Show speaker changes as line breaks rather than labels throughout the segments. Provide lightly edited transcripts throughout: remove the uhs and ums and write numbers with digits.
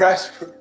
Raspberry.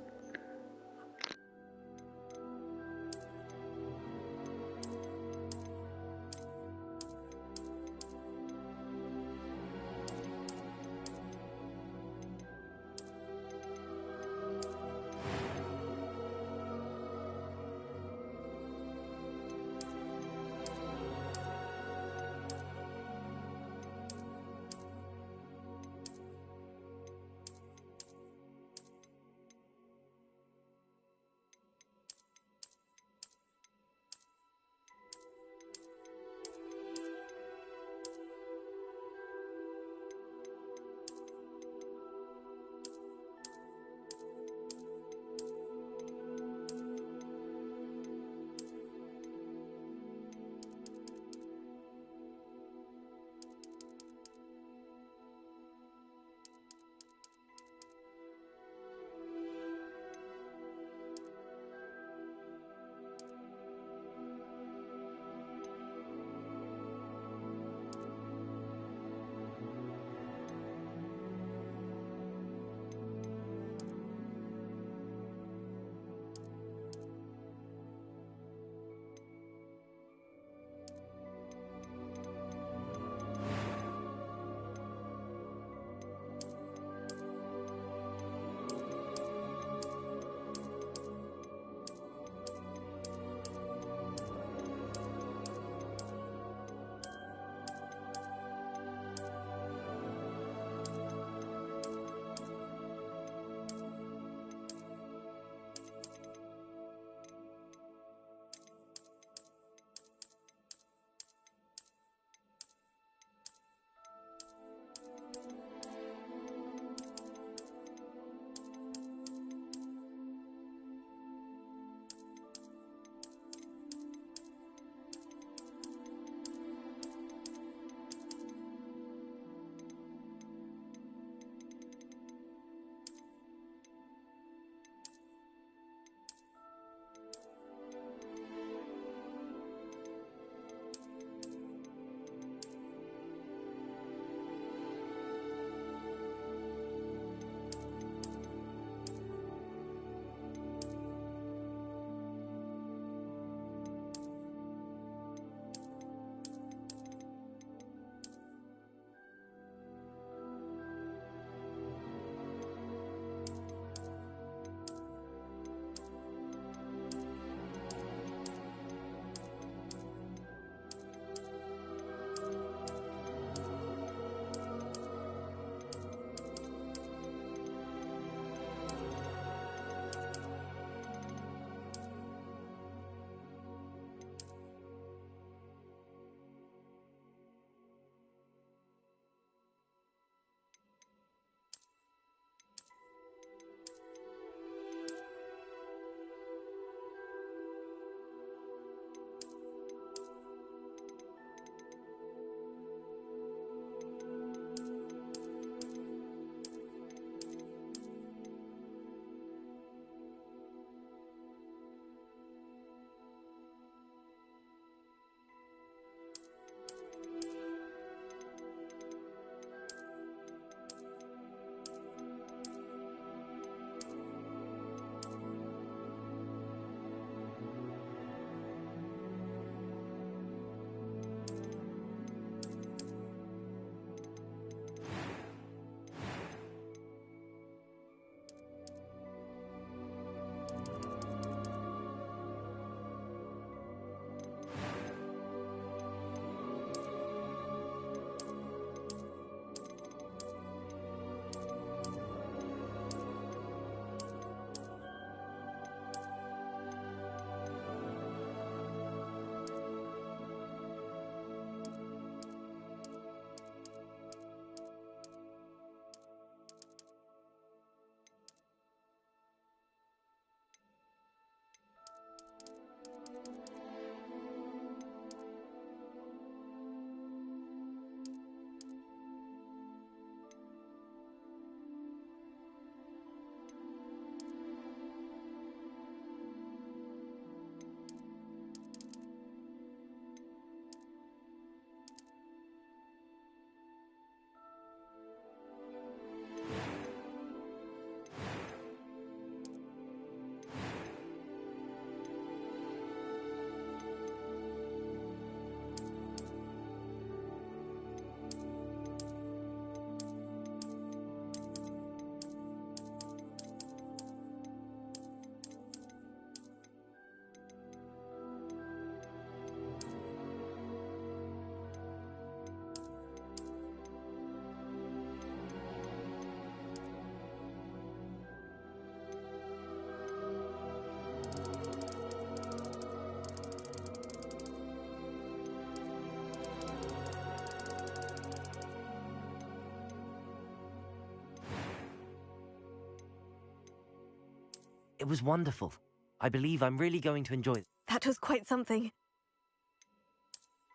It was wonderful. I believe I'm really going to enjoy it.
That was quite something.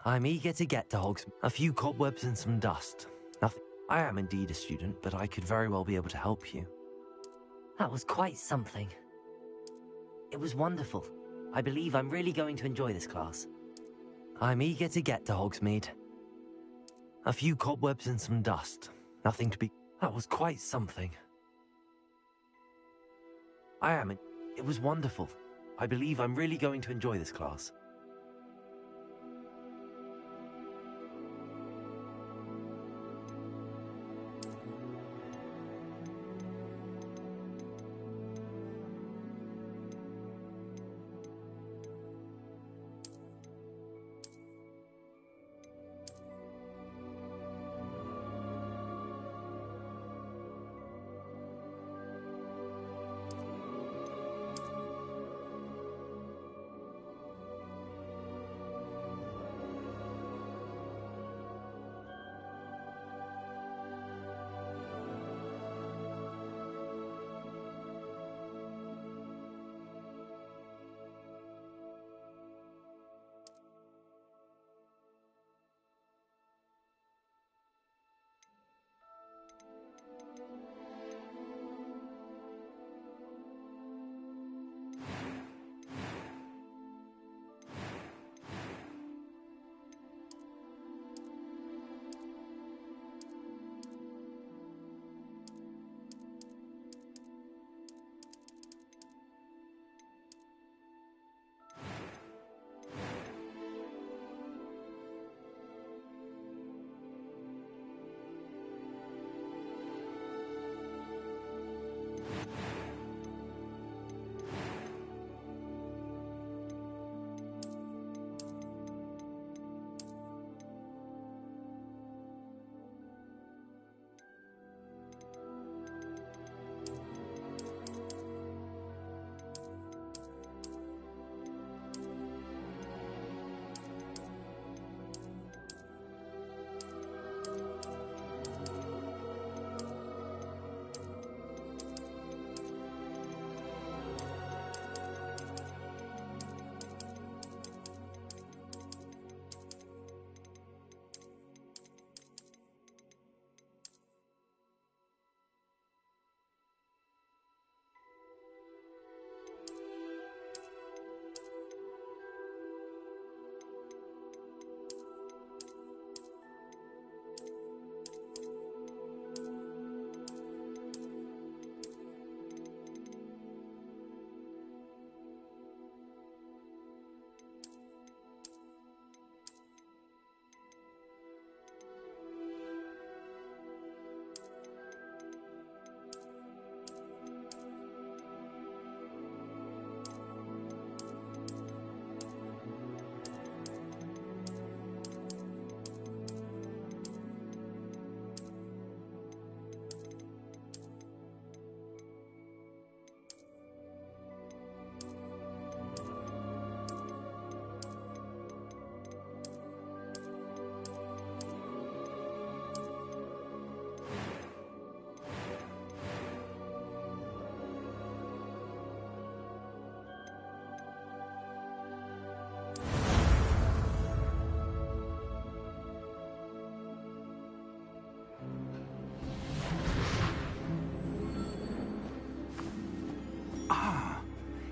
I'm eager to get to Hogsmeade. A few cobwebs and some dust. Nothing. I am indeed a student, but I could very well be able to help you. That was quite something. It was wonderful. I believe I'm really going to enjoy this class. I'm eager to get to Hogsmeade. A few cobwebs and some dust. Nothing to be... That was quite something. It was wonderful. I believe I'm really going to enjoy this class.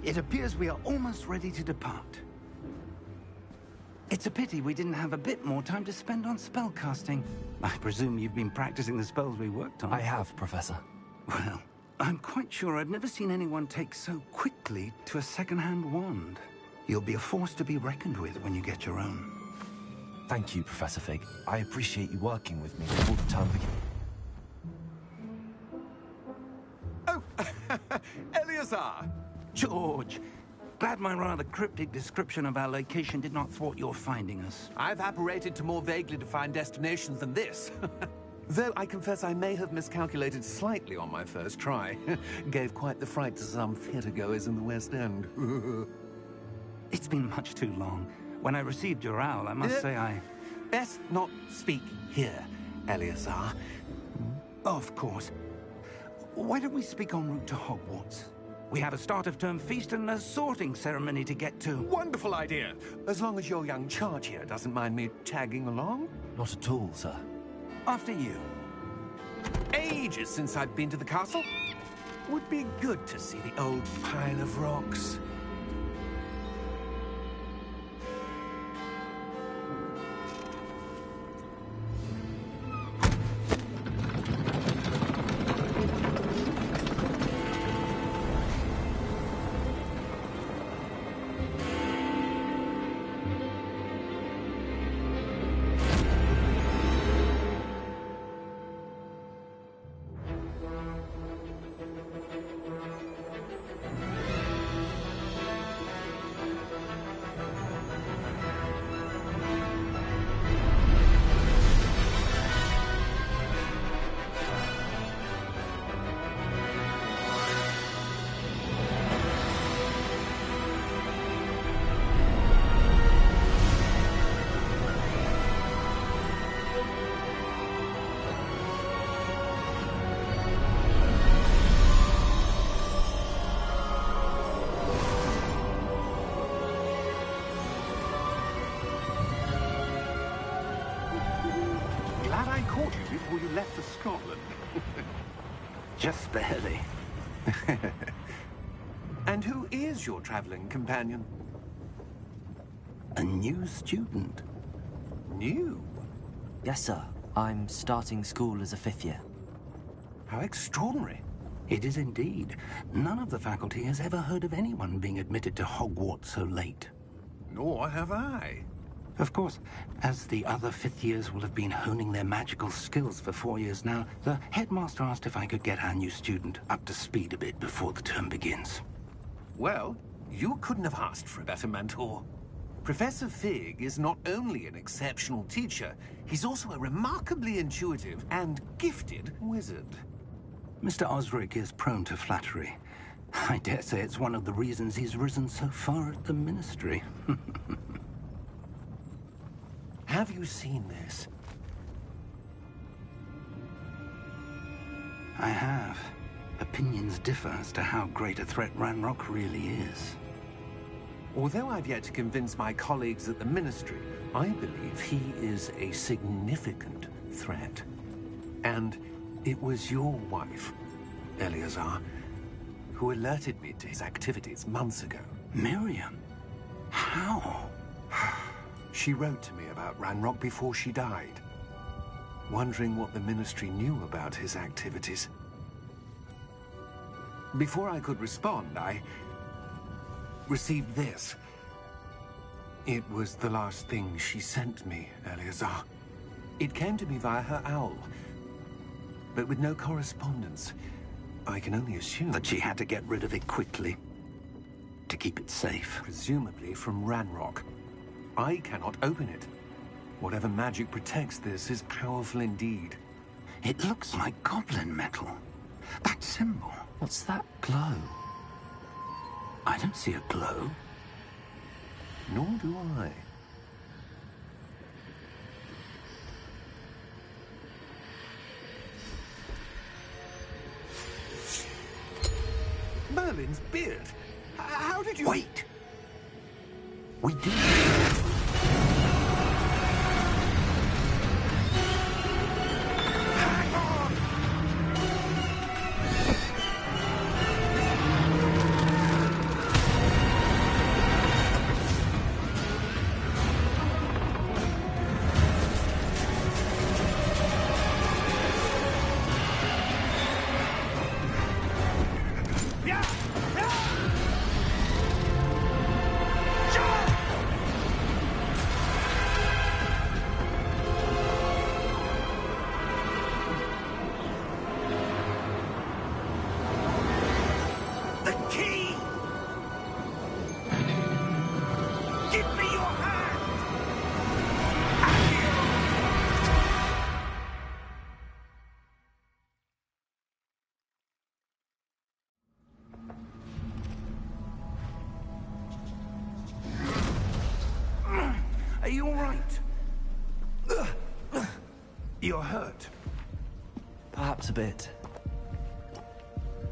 It appears we are almost ready to depart. It's a pity we didn't have a bit more time to spend on spellcasting. I presume you've been practicing the spells we worked on.
I have, Professor.
Well, I'm quite sure I've never seen anyone take so quickly to a second-hand wand. You'll be a force to be reckoned with when you get your own.
Thank you, Professor Fig. I appreciate you working with me all the time.
Oh, Eleazar!
George, glad my rather cryptic description of our location did not thwart your finding us.
I've apparated to more vaguely defined destinations than this. Though I confess I may have miscalculated slightly on my first try. Gave quite the fright to some theatergoers in the West End.
It's been much too long. When I received your owl, I must say I...
Best not speak here, Eleazar.
Of course. Why don't we speak en route to Hogwarts? We have a start-of-term feast and a sorting ceremony to get to.
Wonderful idea. As long as your young charge here doesn't mind me tagging along.
Not at all, sir.
After you.
Ages since I've been to the castle. Would be good to see the old pile of rocks. Glad I caught you before you left for Scotland.
Just barely.
And who is your traveling companion?
A new student.
New?
Yes, sir. I'm starting school as a 5th year.
How extraordinary.
It is indeed. None of the faculty has ever heard of anyone being admitted to Hogwarts so late.
Nor have I.
Of course, as the other 5th years will have been honing their magical skills for 4 years now, the headmaster asked if I could get our new student up to speed a bit before the term begins.
Well, you couldn't have asked for a better mentor. Professor Fig is not only an exceptional teacher, he's also a remarkably intuitive and gifted wizard.
Mr. Osric is prone to flattery. I dare say it's one of the reasons he's risen so far at the Ministry.
Have you seen this?
I have. Opinions differ as to how great a threat Ranrock really is.
Although I've yet to convince my colleagues at the Ministry, I believe he is a significant threat. And it was your wife, Eleazar, who alerted me to his activities months ago.
Miriam? How?
She wrote to me about Ranrock before she died, wondering what the Ministry knew about his activities. Before I could respond, I received this. It was the last thing she sent me, Eleazar. It came to me via her owl, but with no correspondence. I can only assume
That she had to get rid of it quickly, to keep it safe.
presumably from Ranrock. I cannot open it. Whatever magic protects this is powerful indeed.
It looks like goblin metal. That symbol.
What's that glow?
I don't see a glow.
Nor do I. Merlin's beard. How did you...
Wait! We did.
Hang on! Yeah! Yeah! Jump! The key! Give me your hand!
Are you all right? You're hurt.
Perhaps a bit.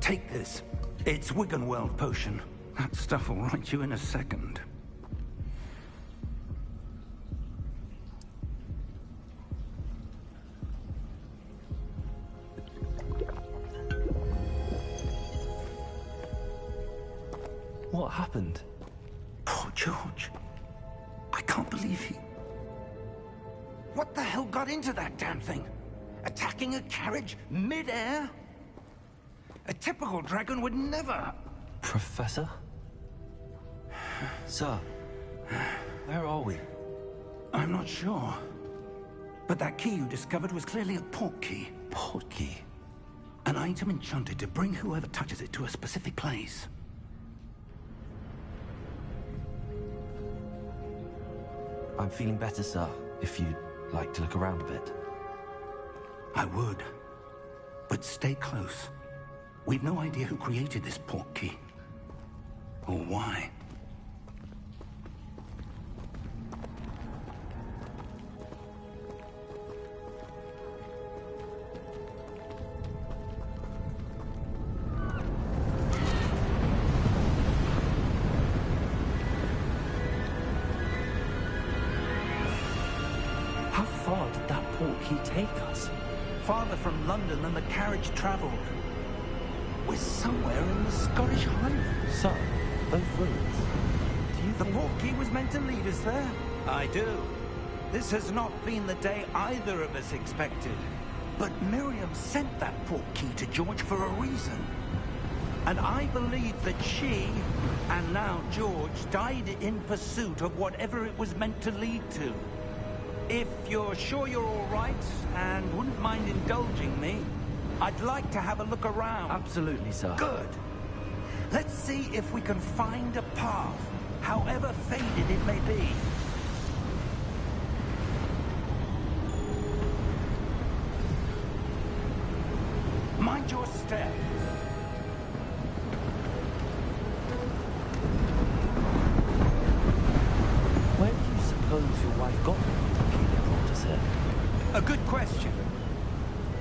Take this. It's Wiggenweld potion. That stuff will right you in a second.
What happened?
Poor George. I can't believe he... What the hell got into that damn thing? Attacking a carriage mid-air? A typical dragon would never...
Professor? Sir, where are we?
I'm not sure. But that key you discovered was clearly a port key.
Port key?
An item enchanted to bring whoever touches it to a specific place.
I'm feeling better, sir, if you'd like to look around a bit.
I would. But stay close. We've no idea who created this port key. Or why.
How far did that port key take us?
Farther from London than the carriage traveled. We're somewhere in the Scottish Highlands.
Sir, those ruins. Do you
The
think...
port key was meant to lead us there? I do. This has not been the day either of us expected. But Miriam sent that port key to George for a reason. And I believe that she, and now George, died in pursuit of whatever it was meant to lead to. If you're sure you're all right, and wouldn't mind indulging me, I'd like to have a look around.
Absolutely, sir.
Good. Let's see if we can find a path, however faded it may be. Mind your step.
Where do you suppose your wife got the key that brought us here?
A good question.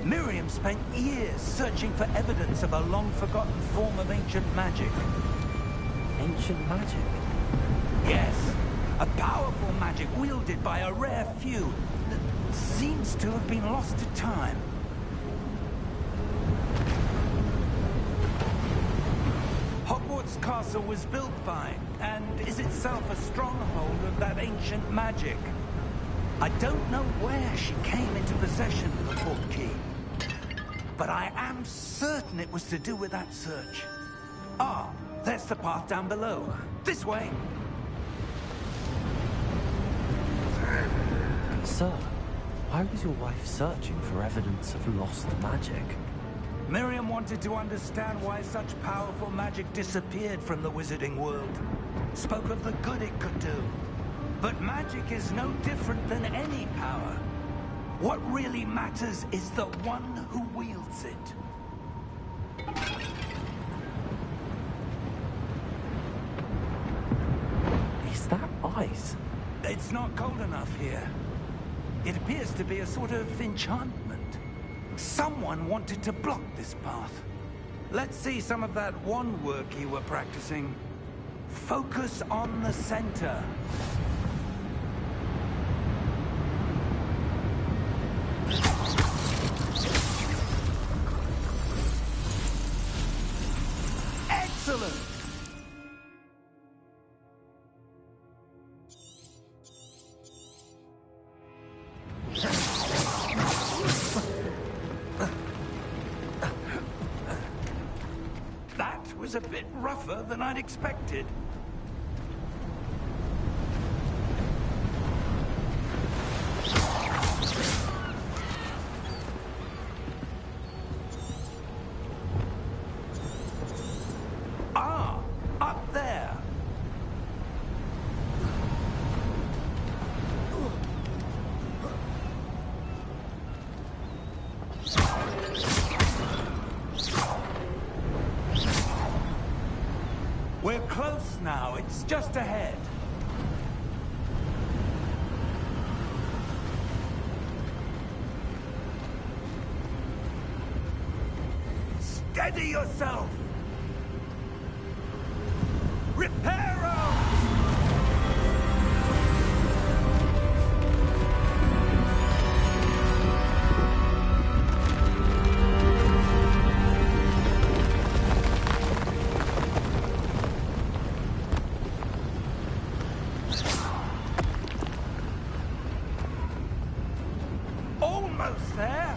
Miriam spent years searching for evidence of a long-forgotten form of ancient magic.
Ancient magic?
Yes, a powerful magic wielded by a rare few that seems to have been lost to time. Hogwarts Castle was built by, and is itself a stronghold of that ancient magic. I don't know where she came into possession of the port key, but I am certain it was to do with that search. Ah, there's the path down below. This way.
Sir, why was your wife searching for evidence of lost magic?
Miriam wanted to understand why such powerful magic disappeared from the wizarding world. Spoke of the good it could do. But magic is no different than any power. What really matters is the one who wields it.
Is that ice?
It's not cold enough here. It appears to be a sort of enchantment. Someone wanted to block this path. Let's see some of that wand work you were practicing. Focus on the center. Excellent! That was a bit rougher than I'd expected. Ah, up there. We're close now. It's just ahead. Steady yourself! Reparo! Almost there.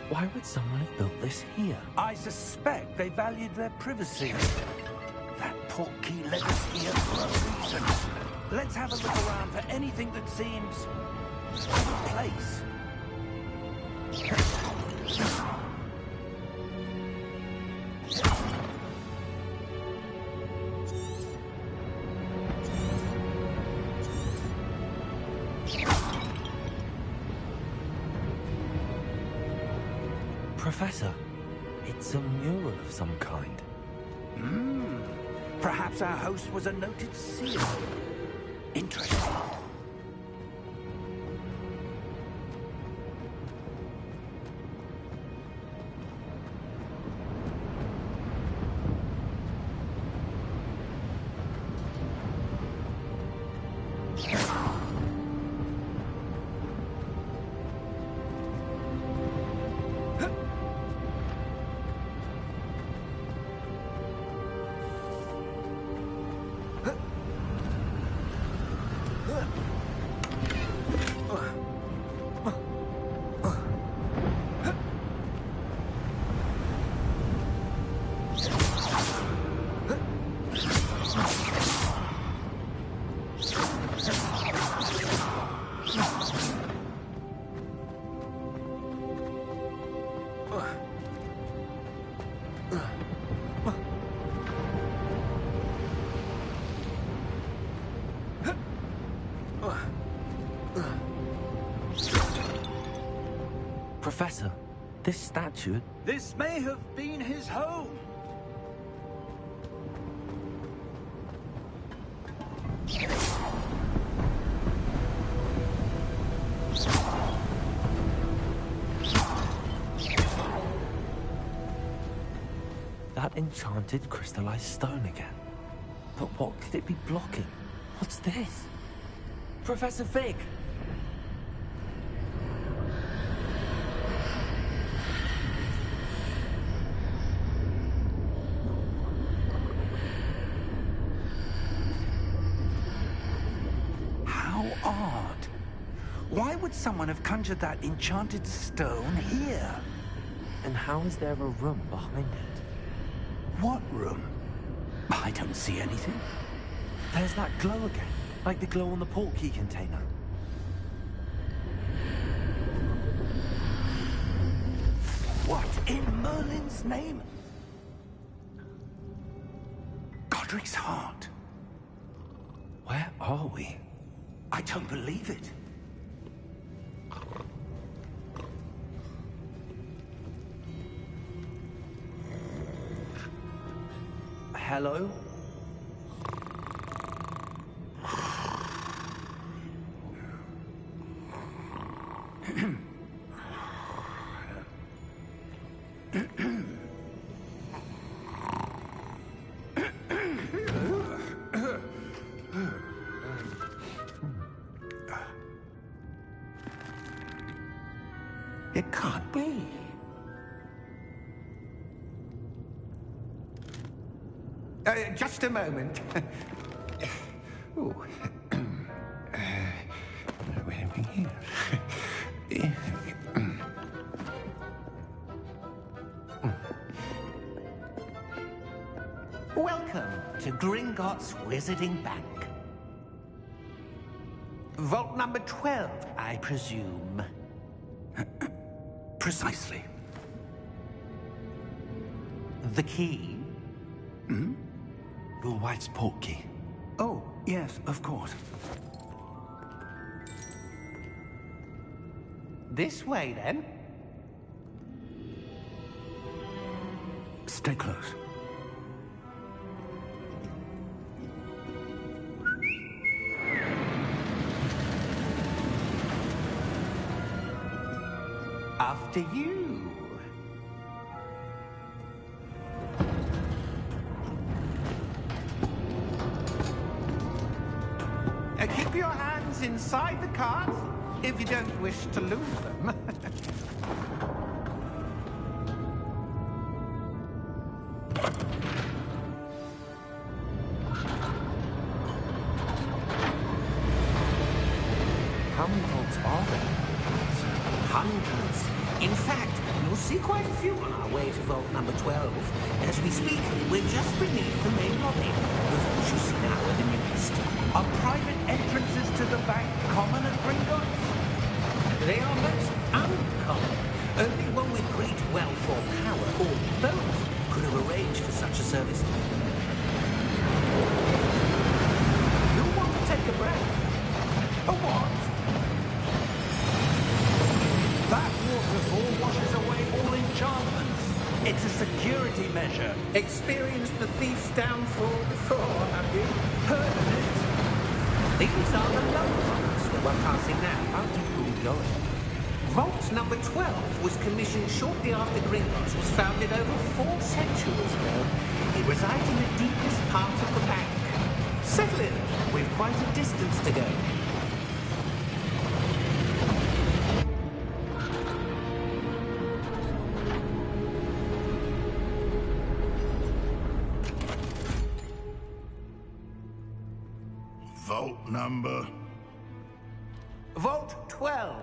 Why would someone have built this here?
I suspect they valued their privacy. That portkey led us here for a reason. Let's have a look around for anything that seems out of place.
Professor, it's a mural of some kind.
Perhaps our host was a noted seer. Interesting.
Professor, this statue...
This may have been his home.
That enchanted crystallized stone again. But what could it be blocking? What's this? Professor Fig!
How odd. Why would someone have conjured that enchanted stone here?
And how is there a room behind it?
What room? I don't see anything.
There's that glow again, like the glow on the portkey container.
What in Merlin's name? Godric's heart.
Where are we?
I don't believe it.
Hello?
It can't be. Just a moment. Ooh. Where are we here? Welcome to Gringotts Wizarding Bank. Vault number 12, I presume. Precisely. The key?
Your wife's portkey.
Oh, yes, of course. This way, then. Stay close. after you. Keep your hands inside the cart if you don't wish to lose them.
How many vaults are there?
Hundreds. In fact, you'll see quite a few on our way to vault number 12. As we speak, we're just beneath the main lobby. The vaults you see now are the newest.
Are private entrances to the bank common at Gringotts?
They are most uncommon. Only one with great wealth or power, or both, could have arranged for such a service. You'll want to take a breath.
A what? That waterfall washes away all enchantments. It's a security measure.
Experienced the thief's downfall before, have you? Heard of it? These are the low vaults that we're passing now.
How deep are we going?
Vault number 12 was commissioned shortly after Gringotts was founded over 4 centuries ago. It resides in the deepest part of the bank. Settle in. We've quite a distance to go.
Vault number?
Vault 12.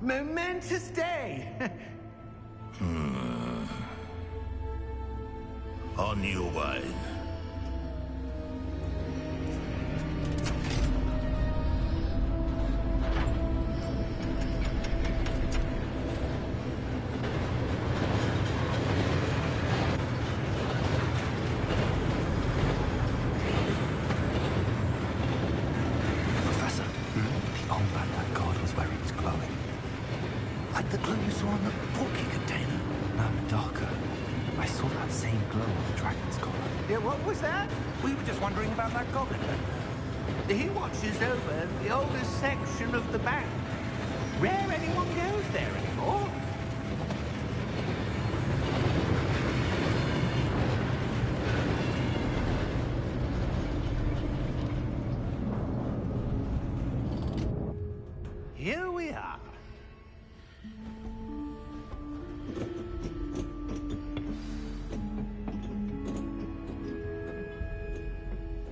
Momentous day.
On your way.
Professor, the armband that guard was wearing is glowing. Like the glow you saw on the portkey container. No, darker. I saw that same glow on the dragon's collar.
Yeah, what was that? We were just wondering about that goblin. He watches over the oldest section of the bank. Rare anyone goes there anymore. Here we are.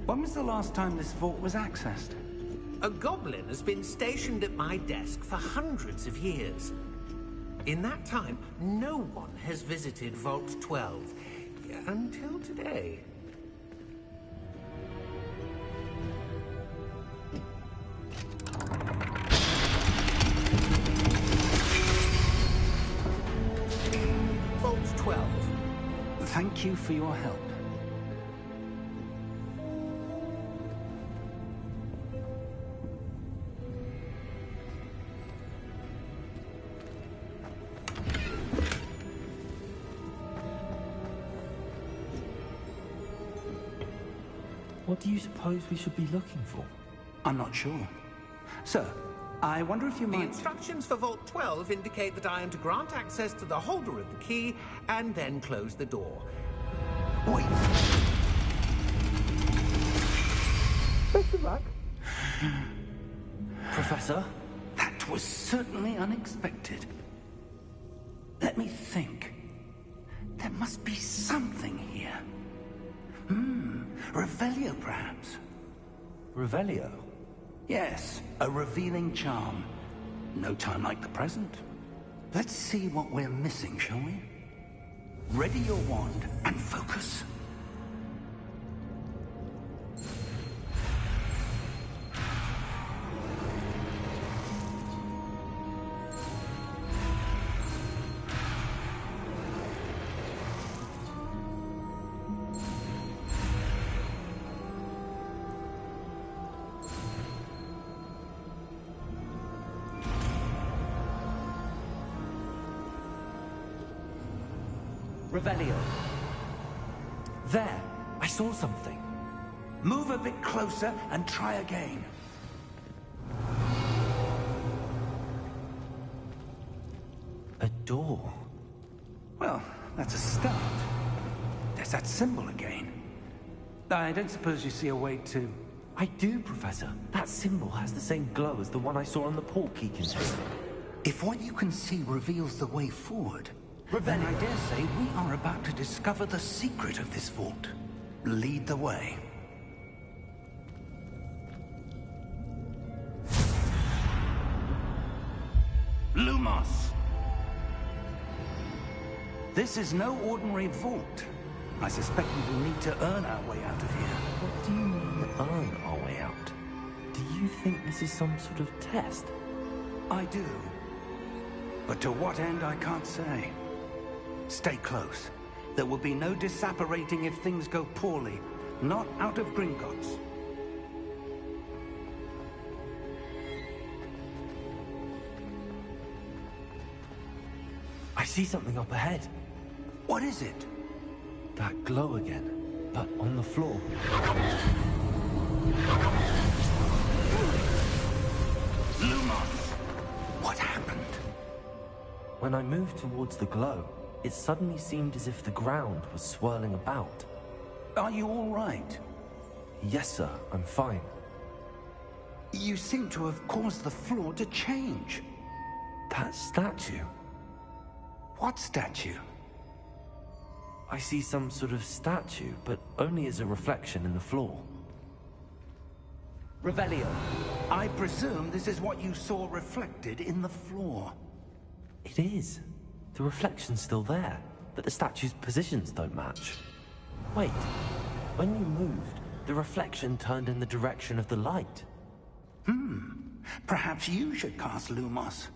When was the last time this vault was accessed?
A goblin has been stationed at my desk for hundreds of years. In that time, no one has visited Vault 12 until today. Vault 12.
Thank you for your help.
What do you suppose we should be looking for?
I'm not sure. Sir, I wonder if you
The
might...
instructions for Vault 12 indicate that I am to grant access to the holder of the key and then close the door.
Wait.
Best of luck.
Professor?
That was certainly unexpected. Let me think. There must be something here. Revelio, perhaps.
Revelio?
Yes, a revealing charm. No time like the present. Let's see what we're missing, shall we? Ready your wand and focus.
Revelio. There, I saw something.
Move a bit closer and try again.
A door.
Well, that's a start. There's that symbol again. I don't suppose you see a way to...
I do, Professor. That symbol has the same glow as the one I saw on the portkey container.
If what you can see reveals the way forward, then I dare say we are about to discover the secret of this vault. Lead the way. Lumos! This is no ordinary vault. I suspect we will need to earn our way out of here.
What do you mean, earn our way out? Do you think this is some sort of test?
I do. But to what end, I can't say. Stay close. There will be no disapparating if things go poorly. Not out of Gringotts.
I see something up ahead.
What is it?
That glow again, but on the floor.
Lumos! What happened?
When I moved towards the glow, it suddenly seemed as if the ground was swirling about.
Are you all right?
Yes, sir, I'm fine.
You seem to have caused the floor to change.
That statue.
What statue?
I see some sort of statue, but only as a reflection in the floor.
Revelio, I presume this is what you saw reflected in the floor.
It is. The reflection's still there, but the statue's positions don't match. Wait, when you moved, the reflection turned in the direction of the light.
Perhaps you should cast Lumos.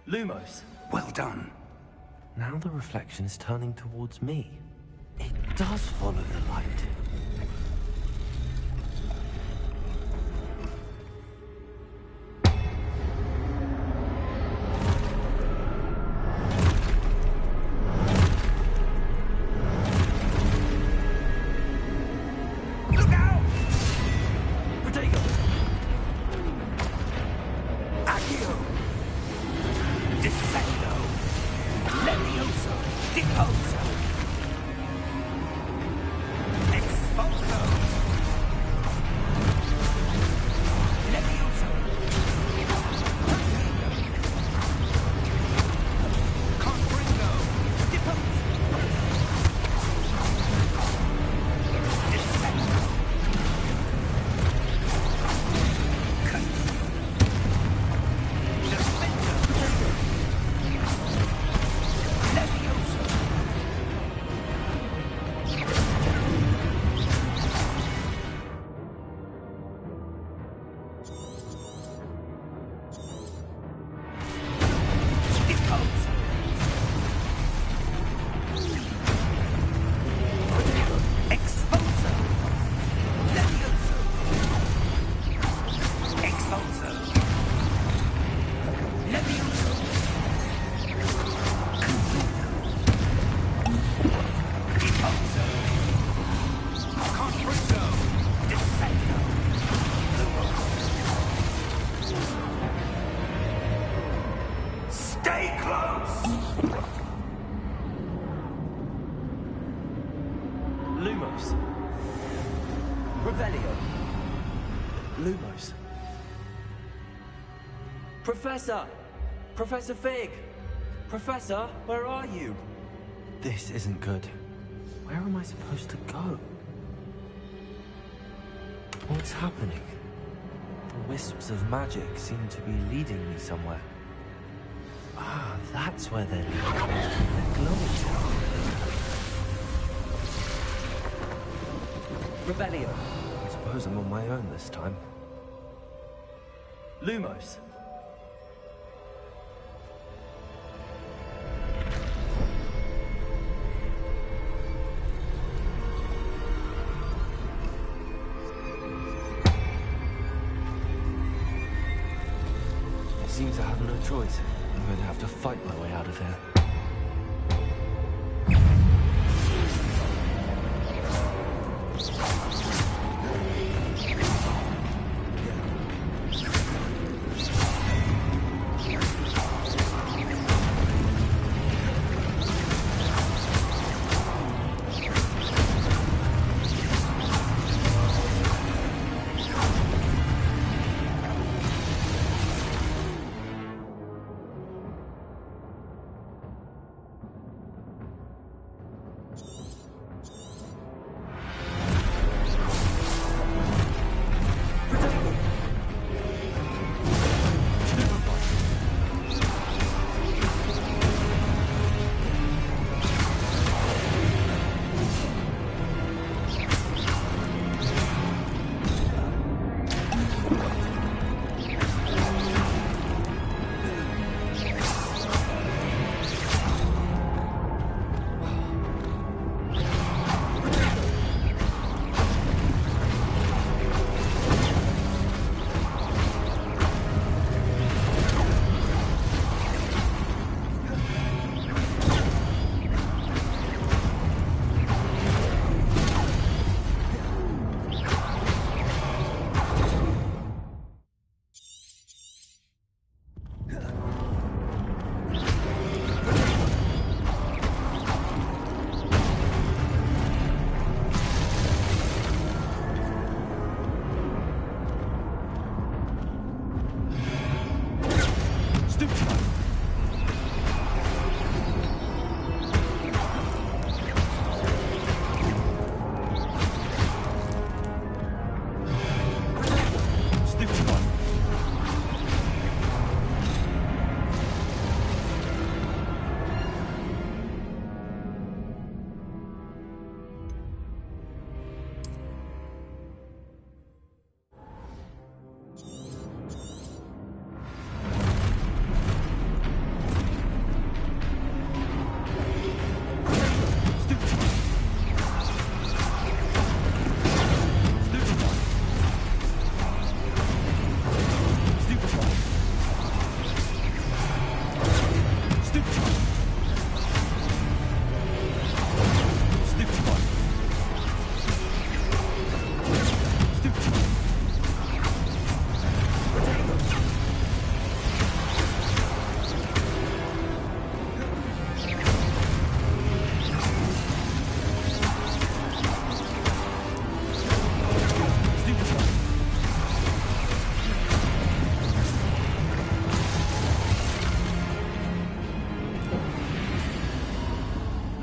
Lumos!
Well done.
Now the reflection is turning towards me. It does follow the light.
Look out!
Protego!
Accio! Descendo! Levioso! Deposo! Exposo! Levioso! Confringo! Deposo! Descendo! Stay close!
Lumos. Revelio. Lumos. Professor! Professor Fig! Professor, where are you? This isn't good. Where am I supposed to go? What's happening? The wisps of magic seem to be leading me somewhere. Ah, that's where they're leading. They're glowing. Revelio. I suppose I'm on my own this time. Lumos. Seem to have no choice. I'm going to have to fight my way out of here.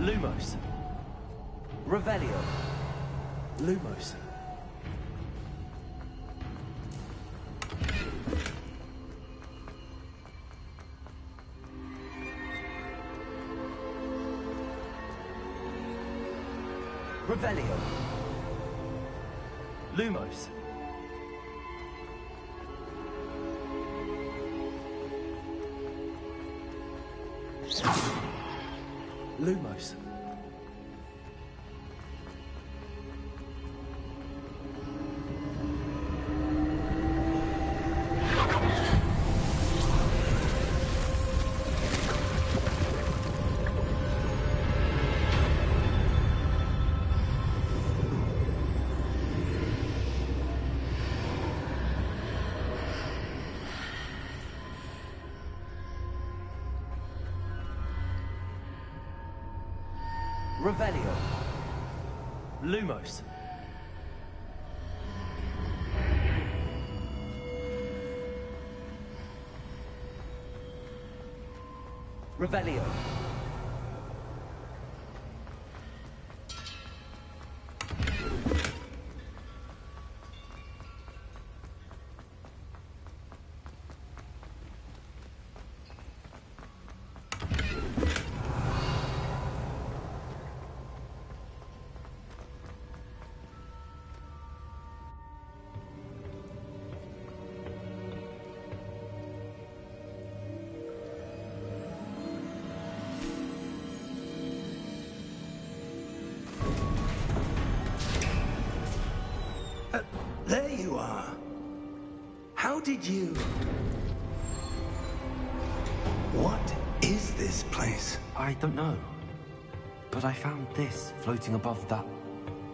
Lumos. Revelio. Lumos. Revelio. Lumos. Lumos. Revelio. Lumos. Revelio.
There you are. How did you...
place?
I don't know. But I found this floating above that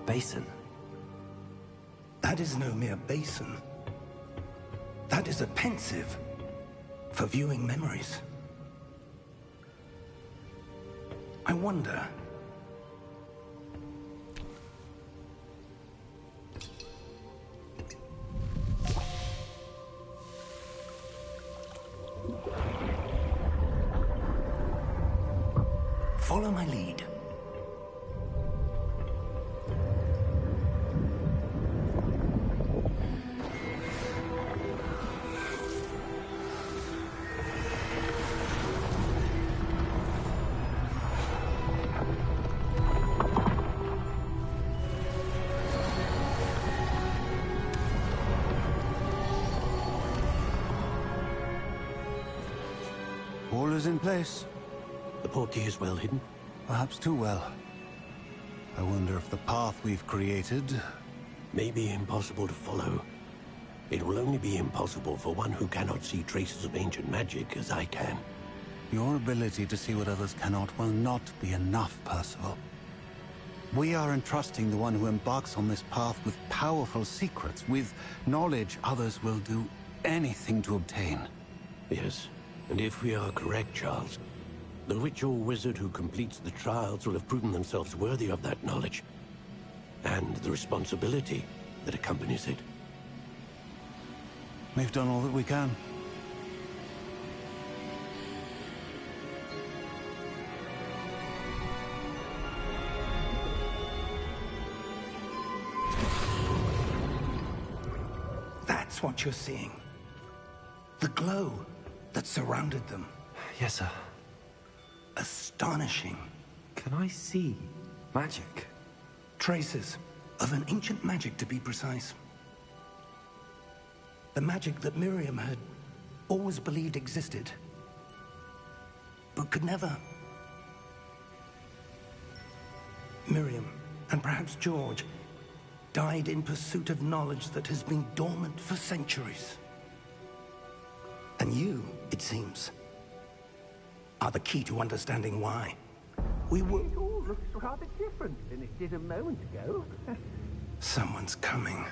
basin.
That is no mere basin. That is a pensive for viewing memories. I wonder... Follow my lead.
All is in place.
The portkey is well hidden?
Perhaps too well. I wonder if the path we've created...
May be impossible to follow. It will only be impossible for one who cannot see traces of ancient magic as I can.
Your ability to see what others cannot will not be enough, Percival. We are entrusting the one who embarks on this path with powerful secrets, with knowledge others will do anything to obtain.
Yes, and if we are correct, Charles, the witch or wizard who completes the trials will have proven themselves worthy of that knowledge, and the responsibility that accompanies it.
We've done all that we can.
That's what you're seeing. The glow that surrounded them.
Yes, sir.
Astonishing.
Can I see magic?
Traces of an ancient magic, to be precise. The magic that Miriam had always believed existed, but could never. Miriam, and perhaps George, died in pursuit of knowledge that has been dormant for centuries. And you, it seems, are the key to understanding why. We were...
It all looks rather different than it did a moment ago.
Someone's coming.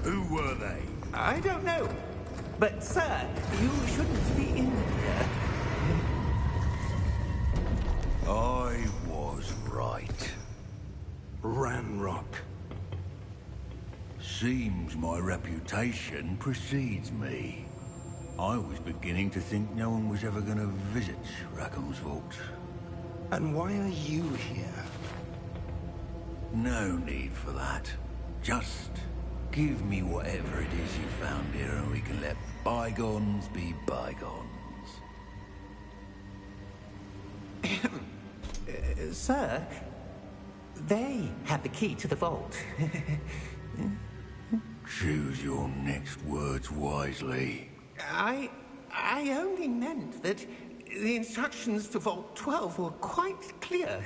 Who were they?
I don't know. But, sir, you shouldn't be in here.
I was right.
Ranrock.
Seems my reputation precedes me. I was beginning to think no one was ever going to visit Rackham's vault.
And why are you here?
No need for that. Just give me whatever it is you found here and we can let bygones be bygones.
Sir, they have the key to the vault.
Choose your next words wisely.
I only meant that the instructions to Vault 12 were quite clear.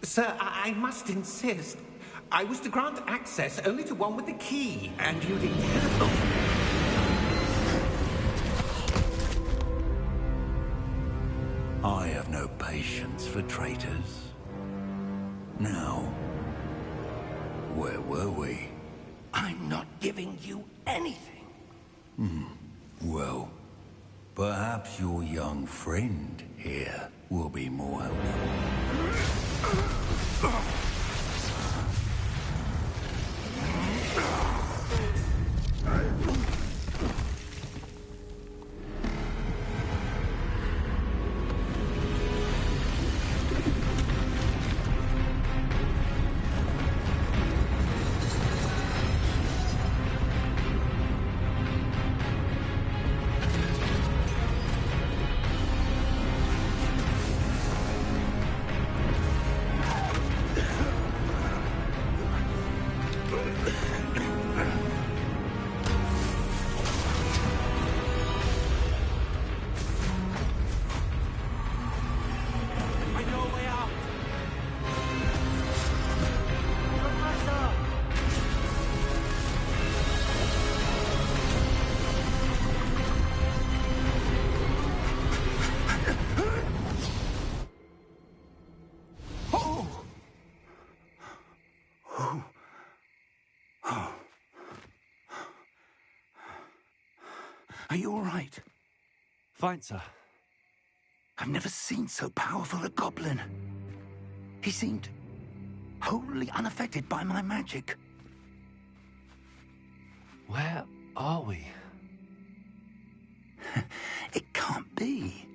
Sir, I must insist. I was to grant access only to one with the key, and you didn't have them.
I have no patience for traitors. Now, where were we?
I'm not giving you anything.
Well, perhaps your young friend here will be more helpful.
Are you all right?
Fine, sir.
I've never seen so powerful a goblin. He seemed wholly unaffected by my magic.
Where are we?
It can't be.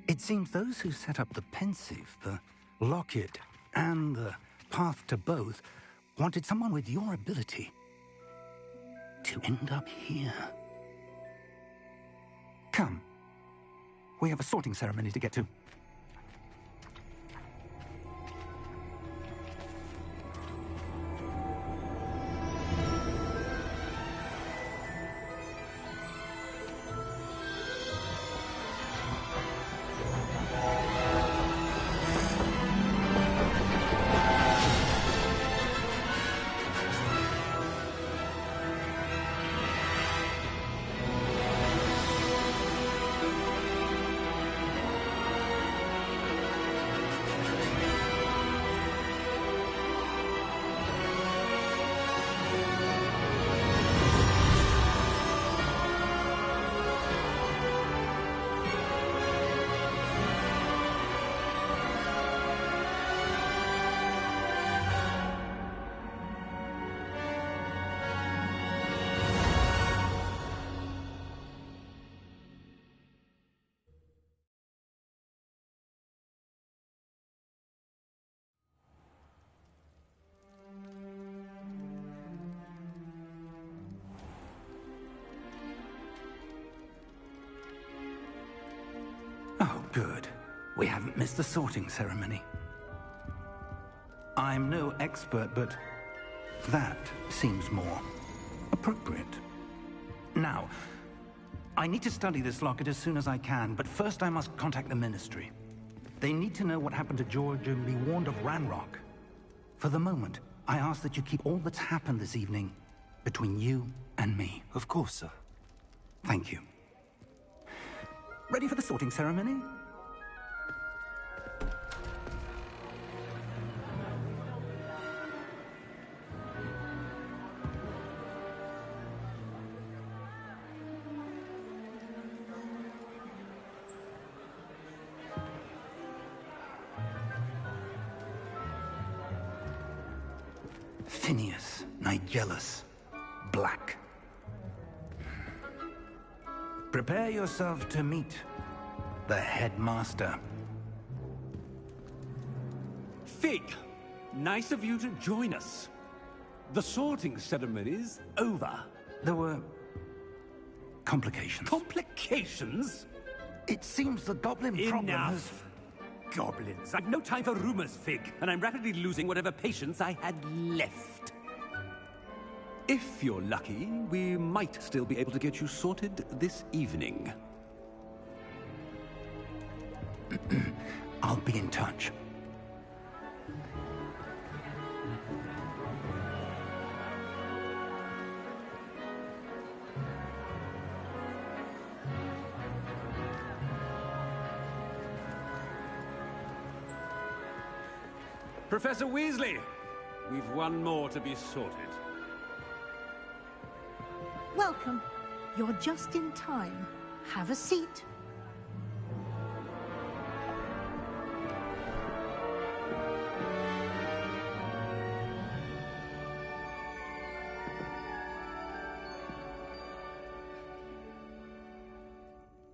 It seems those who set up the pensive, the locket, and the path to both wanted someone with your ability to end up here. Come. We have a sorting ceremony to get to. Oh, good. We haven't missed the sorting ceremony. I'm no expert, but that seems more appropriate. Now, I need to study this locket as soon as I can, but first I must contact the Ministry. They need to know what happened to George and be warned of Ranrock. For the moment, I ask that you keep all that's happened this evening between you and me.
Of course, sir.
Thank you. Ready for the sorting ceremony? Phineas, Nigellus, Black. Prepare yourself to meet the headmaster.
Fig, nice of you to join us. The sorting ceremony's over.
There were complications.
Complications?
It seems the goblin problem has...
Enough! Goblins. I've no time for rumors, Fig, and I'm rapidly losing whatever patience I had left. If you're lucky, we might still be able to get you sorted this evening.
I'll be in touch.
Professor Weasley, we've one more to be sorted.
Welcome. You're just in time. Have a seat.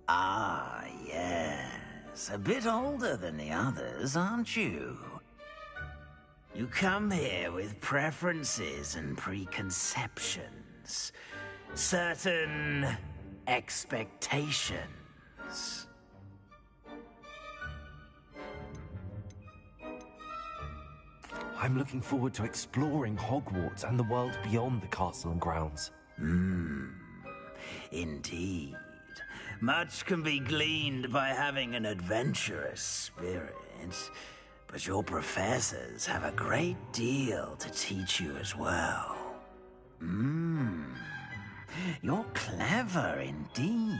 Ah, yes. A bit older than the others, aren't you? You come here with preferences and preconceptions. Certain expectations.
I'm looking forward to exploring Hogwarts and the world beyond the castle and grounds.
Indeed. Much can be gleaned by having an adventurous spirit, but your professors have a great deal to teach you as well. You're clever indeed.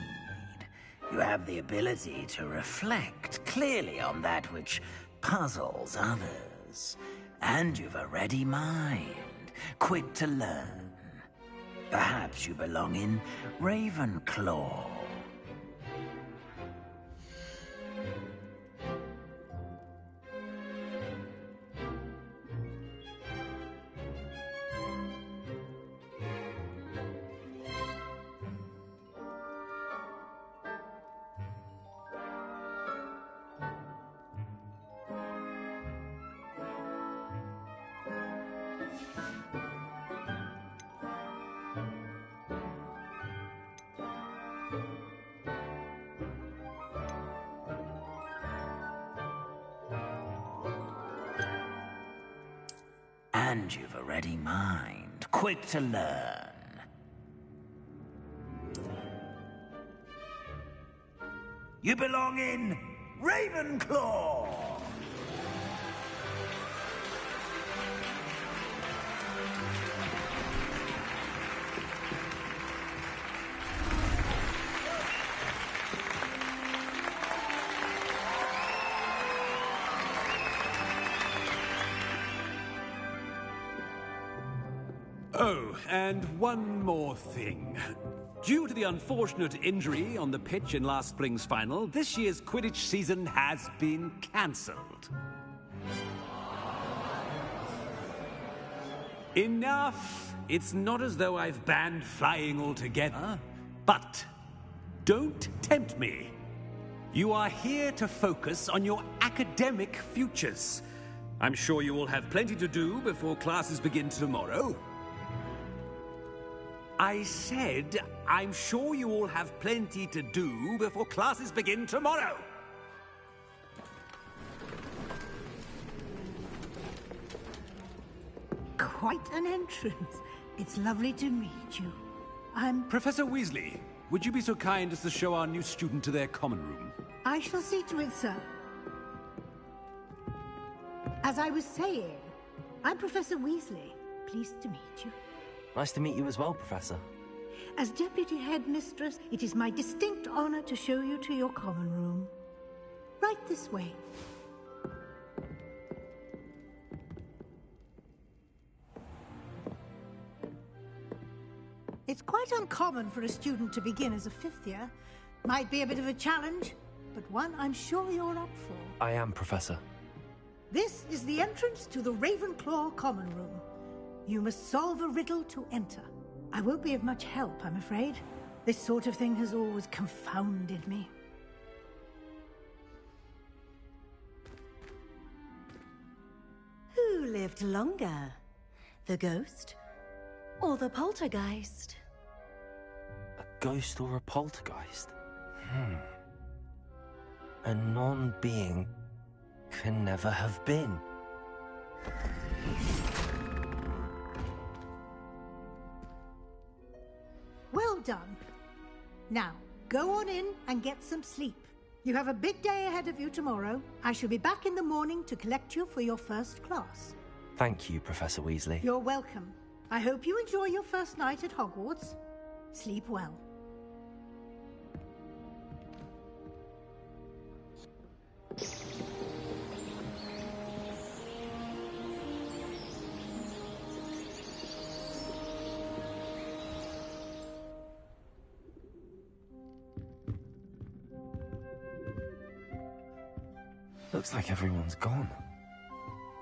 You have the ability to reflect clearly on that which puzzles others. And you've a ready mind, quick to learn. Perhaps you belong in Ravenclaw. And you've a ready mind, quick to learn. You belong in Ravenclaw!
Oh, and one more thing. Due to the unfortunate injury on the pitch in last spring's final, this year's Quidditch season has been cancelled. Enough! It's not as though I've banned flying altogether, but don't tempt me. You are here to focus on your academic futures. I'm sure you will have plenty to do before classes begin tomorrow. I said, I'm sure you all have plenty to do before classes begin tomorrow.
Quite an entrance. It's lovely to meet you. I'm...
Professor Weasley, would you be so kind as to show our new student to their common room?
I shall see to it, sir. As I was saying, I'm Professor Weasley. Pleased to meet you.
Nice to meet you as well, Professor.
As Deputy Headmistress, it is my distinct honor to show you to your common room. Right this way. It's quite uncommon for a student to begin as a fifth year. Might be a bit of a challenge, but one I'm sure you're up for.
I am, Professor.
This is the entrance to the Ravenclaw common room. You must solve a riddle to enter. I won't be of much help, I'm afraid. This sort of thing has always confounded me.
Who lived longer? The ghost or the poltergeist?
A ghost or a poltergeist? A non-being can never have been.
Well done. Now, go on in and get some sleep. You have a big day ahead of you tomorrow. I shall be back in the morning to collect you for your first class.
Thank you, Professor Weasley.
You're welcome. I hope you enjoy your first night at Hogwarts. Sleep well.
Looks like everyone's gone.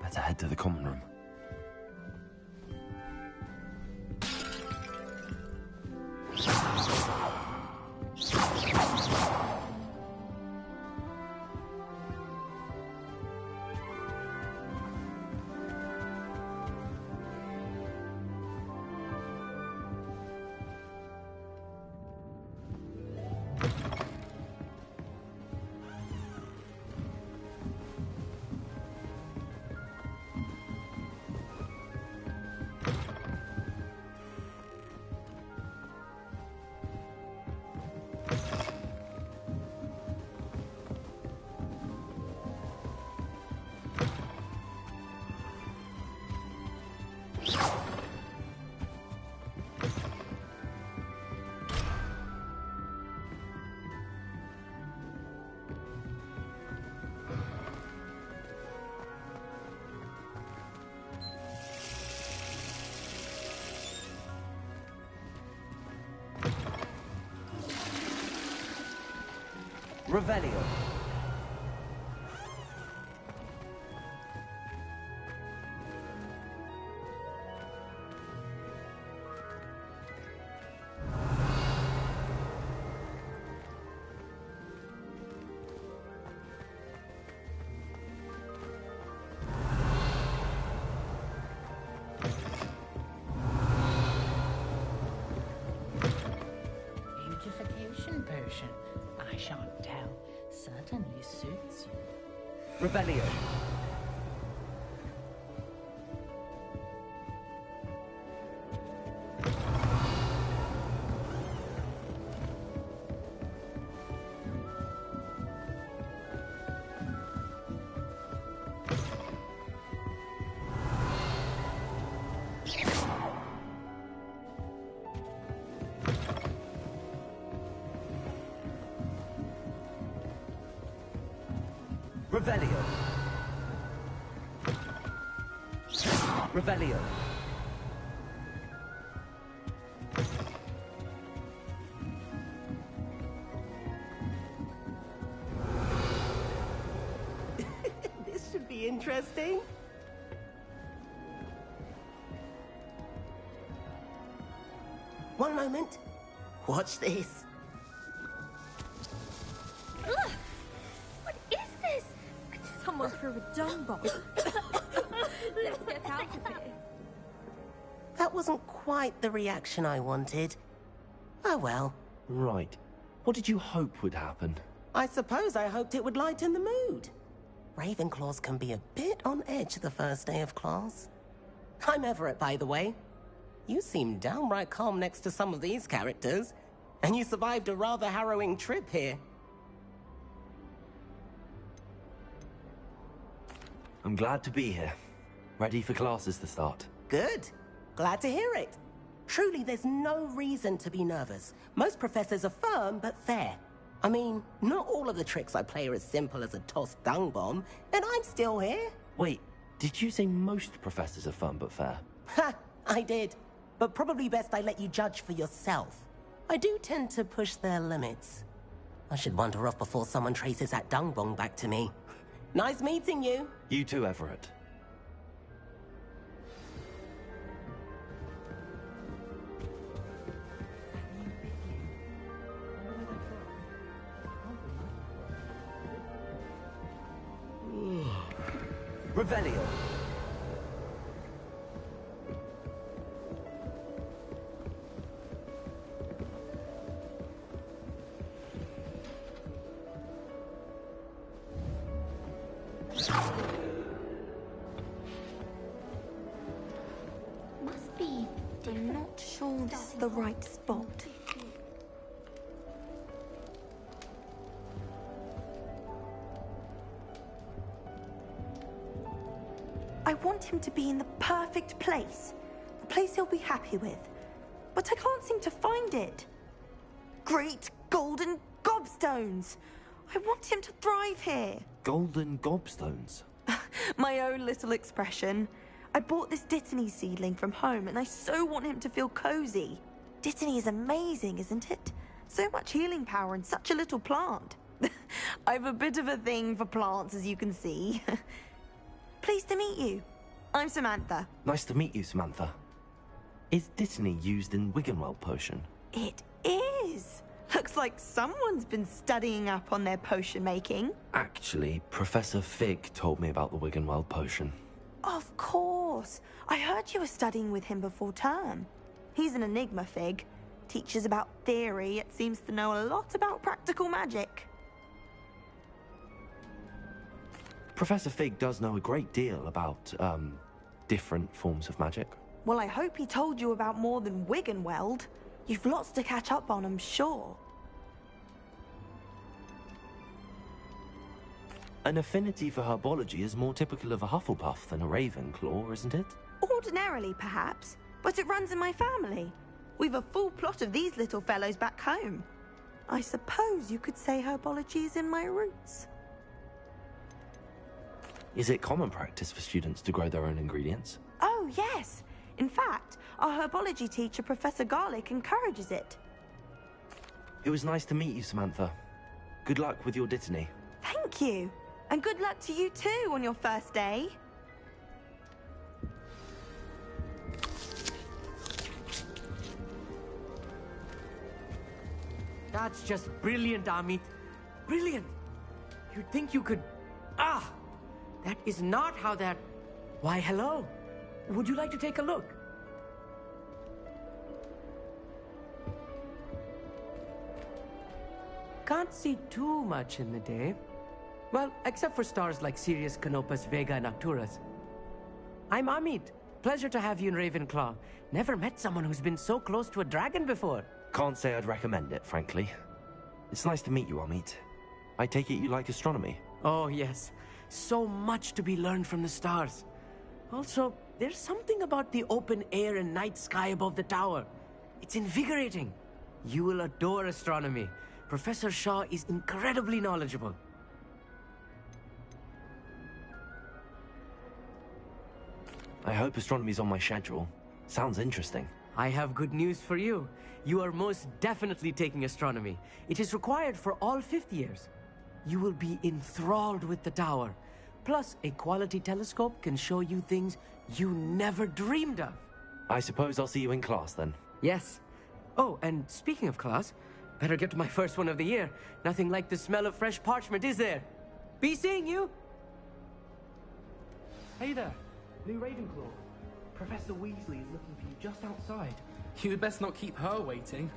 Better head to the common room. Revelio.
Beautification potion. I shan't tell. Certainly suits you.
Revelio. Revelio. Revelio.
This should be interesting. One moment. Watch this.
Ugh! What is this? Someone threw a dung bomb. Let's get out of here.
That wasn't quite the reaction I wanted. Oh well.
Right. What did you hope would happen?
I suppose I hoped it would lighten the mood. Ravenclaws can be a bit on edge the first day of class. I'm Everett, by the way. You seem downright calm next to some of these characters, and you survived a rather harrowing trip here.
I'm glad to be here. Ready for classes to start.
Good. Glad to hear it. Truly, there's no reason to be nervous. Most professors are firm but fair. I mean, not all of the tricks I play are as simple as a tossed dung bomb, and I'm still here.
Wait, did you say most professors are fun but fair?
Ha! I did. But probably best I let you judge for yourself. I do tend to push their limits. I should wander off before someone traces that dung bomb back to me. Nice meeting you.
You too, Everett. Revelio.
Must be. I'm not sure this is the right spot.
I want him to be in the perfect place. A place he'll be happy with. But I can't seem to find it. Great golden gobstones! I want him to thrive here.
Golden gobstones?
My own little expression. I bought this Dittany seedling from home and I so want him to feel cozy. Dittany is amazing, isn't it? So much healing power in such a little plant. I've a bit of a thing for plants, as you can see. Pleased to meet you. I'm Samantha.
Nice to meet you, Samantha. Is Dittany used in Wiggenweld potion?
It is. Looks like someone's been studying up on their potion making.
Actually, Professor Fig told me about the Wiggenweld potion.
Of course. I heard you were studying with him before term. He's an enigma, Fig. Teaches about theory, yet seems to know a lot about practical magic.
Professor Fig does know a great deal about, different forms of magic.
Well, I hope he told you about more than Wiggenweld. You've lots to catch up on, I'm sure.
An affinity for herbology is more typical of a Hufflepuff than a Ravenclaw, isn't it?
Ordinarily, perhaps, but it runs in my family. We've a full plot of these little fellows back home. I suppose you could say herbology is in my roots.
Is it common practice for students to grow their own ingredients?
Oh, yes. In fact, our herbology teacher, Professor Garlick, encourages it.
It was nice to meet you, Samantha. Good luck with your dittany.
Thank you. And good luck to you too on your first day.
That's just brilliant, Amit. Brilliant. You'd think you could... Ah! That is not how that... Why, hello. Would you like to take a look? Can't see too much in the day. Well, except for stars like Sirius, Canopus, Vega, and Arcturus. I'm Amit. Pleasure to have you in Ravenclaw. Never met someone who's been so close to a dragon before.
Can't say I'd recommend it, frankly. It's nice to meet you, Amit. I take it you like astronomy?
Oh, yes. So much to be learned from the stars. Also, there's something about the open air and night sky above the tower. It's invigorating. You will adore astronomy. Professor Shaw is incredibly knowledgeable.
I hope astronomy's on my schedule. Sounds interesting.
I have good news for you. You are most definitely taking astronomy. It is required for all fifth years. You will be enthralled with the tower. Plus, a quality telescope can show you things you never dreamed of.
I suppose I'll see you in class then.
Yes. Oh, and speaking of class, better get to my first one of the year. Nothing like the smell of fresh parchment, is there? Be seeing you!
Hey there, new Ravenclaw. Professor Weasley is looking for you just outside. You'd best not keep her waiting.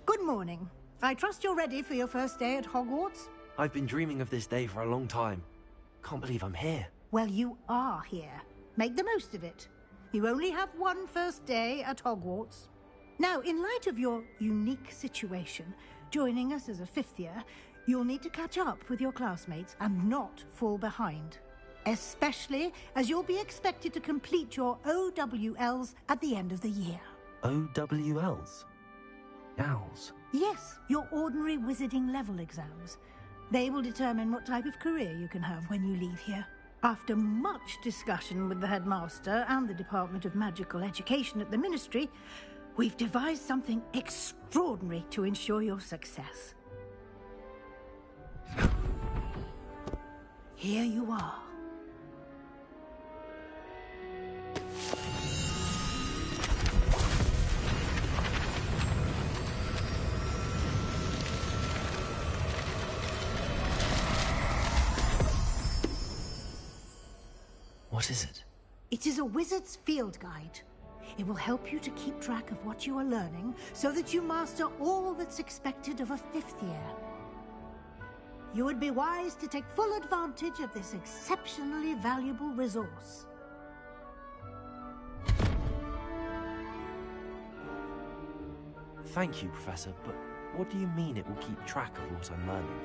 Good morning. I trust you're ready for your first day at Hogwarts?
I've been dreaming of this day for a long time. Can't believe I'm here.
Well, you are here. Make the most of it. You only have one first day at Hogwarts. Now, in light of your unique situation, joining us as a fifth year, you'll need to catch up with your classmates and not fall behind. Especially as you'll be expected to complete your OWLs at the end of the year.
OWLs? Owls?
Yes, your ordinary wizarding level exams. They will determine what type of career you can have when you leave here. After much discussion with the headmaster and the Department of Magical Education at the Ministry, we've devised something extraordinary to ensure your success. Here you are.
What is it?
It is a wizard's field guide. It will help you to keep track of what you are learning so that you master all that's expected of a fifth year. You would be wise to take full advantage of this exceptionally valuable resource.
Thank you, Professor, but what do you mean it will keep track of what I'm learning?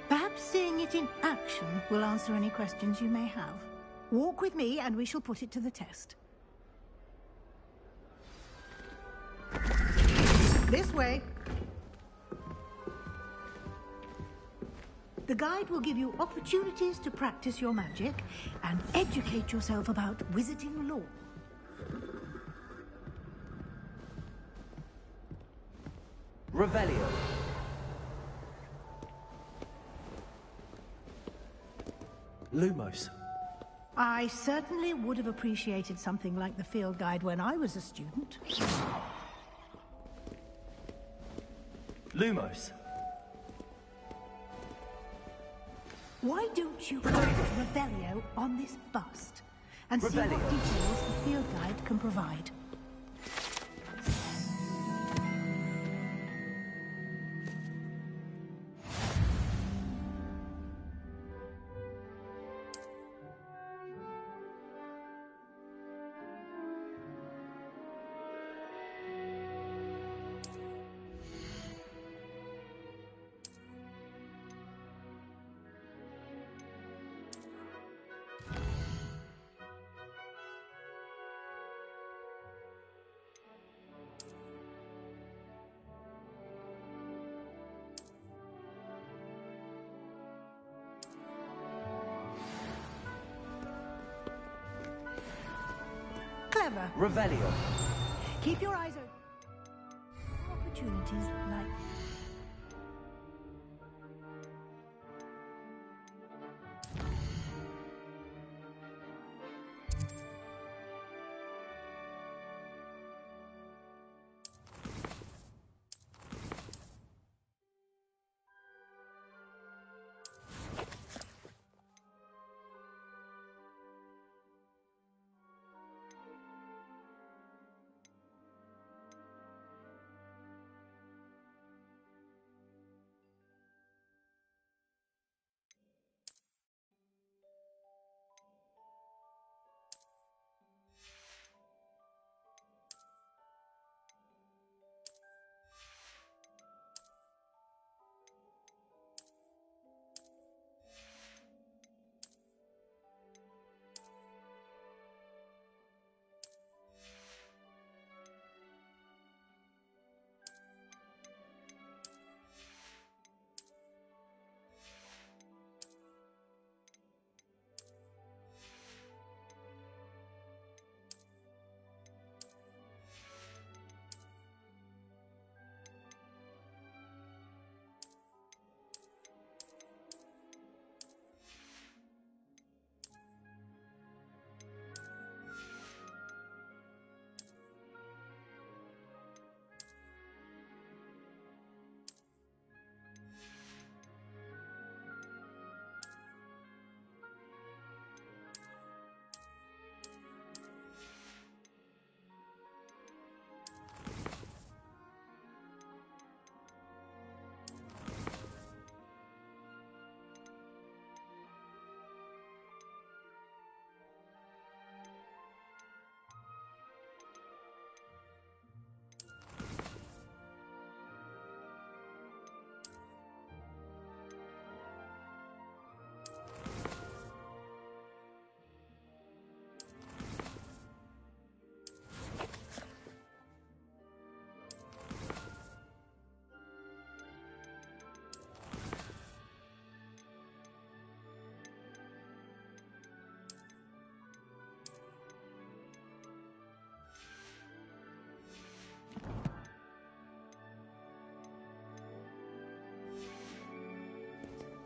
Perhaps seeing it in action will answer any questions you may have. Walk with me and we shall put it to the test. This way. The guide will give you opportunities to practice your magic and educate yourself about wizarding lore.
Revelio. Lumos.
I certainly would have appreciated something like the field guide when I was a student.
Lumos.
Why don't you write Revelio on this bust and see what details the field guide can provide? clever.
Revelio.
Keep your eyes open. Opportunities like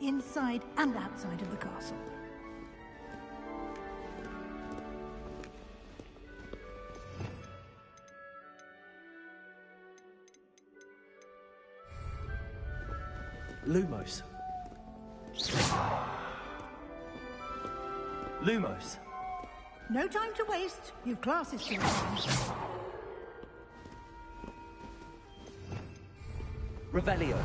inside and outside of the castle.
Lumos. Lumos.
No time to waste. You've classes to attend.
Revelio.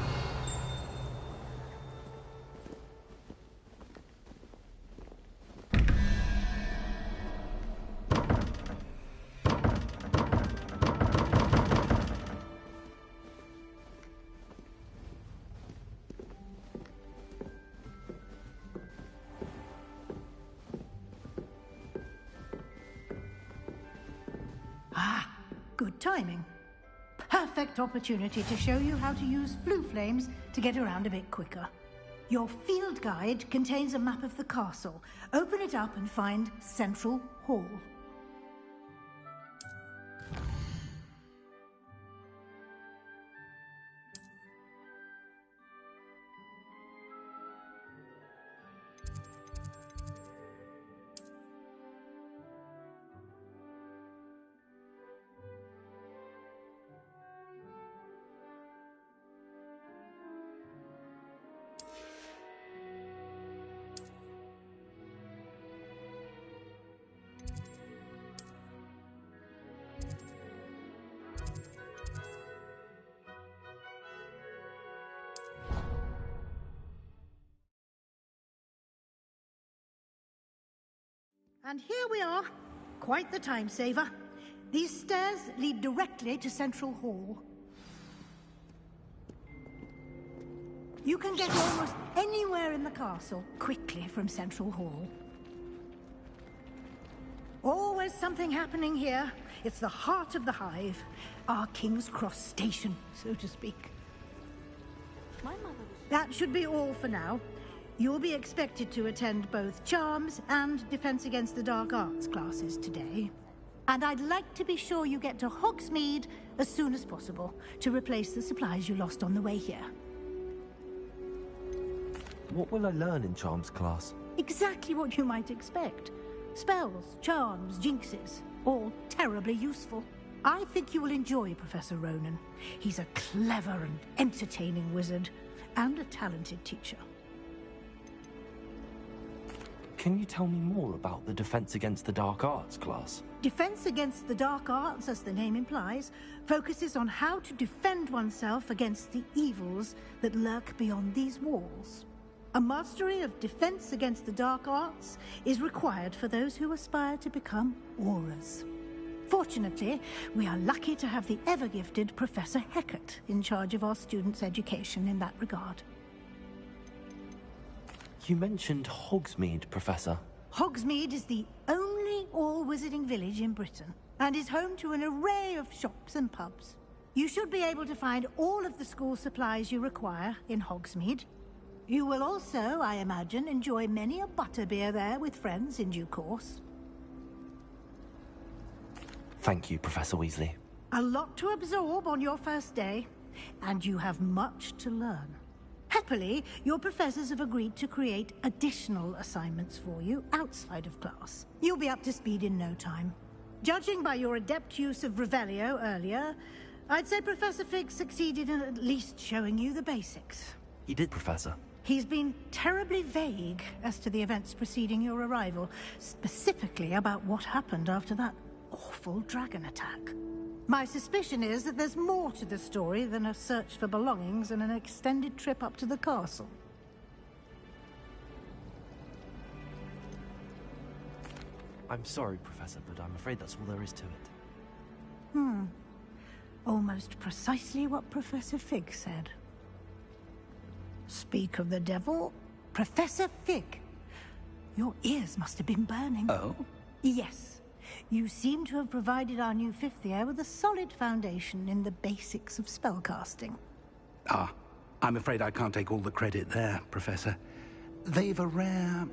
Good timing. Perfect opportunity to show you how to use flue flames to get around a bit quicker. Your field guide contains a map of the castle. Open it up and find Central Hall. And here we are. Quite the time saver. These stairs lead directly to Central Hall. You can get almost anywhere in the castle quickly from Central Hall. Always something happening here. It's the heart of the hive. Our King's Cross station, so to speak. That should be all for now. You'll be expected to attend both Charms and Defense Against the Dark Arts classes today. And I'd like to be sure you get to Hogsmeade as soon as possible to replace the supplies you lost on the way here.
What will I learn in Charms class?
Exactly what you might expect. Spells, charms, jinxes, all terribly useful. I think you will enjoy Professor Ronan. He's a clever and entertaining wizard, and a talented teacher.
Can you tell me more about the Defense Against the Dark Arts class?
Defense Against the Dark Arts, as the name implies, focuses on how to defend oneself against the evils that lurk beyond these walls. A mastery of Defense Against the Dark Arts is required for those who aspire to become Aurors. Fortunately, we are lucky to have the ever-gifted Professor Hecat in charge of our students' education in that regard.
You mentioned Hogsmeade, Professor.
Hogsmeade is the only all-wizarding village in Britain, and is home to an array of shops and pubs. You should be able to find all of the school supplies you require in Hogsmeade. You will also, I imagine, enjoy many a butterbeer there with friends in due course.
Thank you, Professor Weasley.
A lot to absorb on your first day, and you have much to learn. Happily, your professors have agreed to create additional assignments for you outside of class. You'll be up to speed in no time. Judging by your adept use of Revelio earlier, I'd say Professor Fig succeeded in at least showing you the basics.
He did, Professor.
He's been terribly vague as to the events preceding your arrival, specifically about what happened after that awful dragon attack. My suspicion is that there's more to the story than a search for belongings and an extended trip up to the castle.
I'm sorry, Professor, but I'm afraid that's all there is to it.
Almost precisely what Professor Fig said. Speak of the devil, Professor Fig. Your ears must have been burning.
Oh?
Yes. You seem to have provided our new fifth year with a solid foundation in the basics of spellcasting.
Ah, I'm afraid I can't take all the credit there, Professor. They've a rare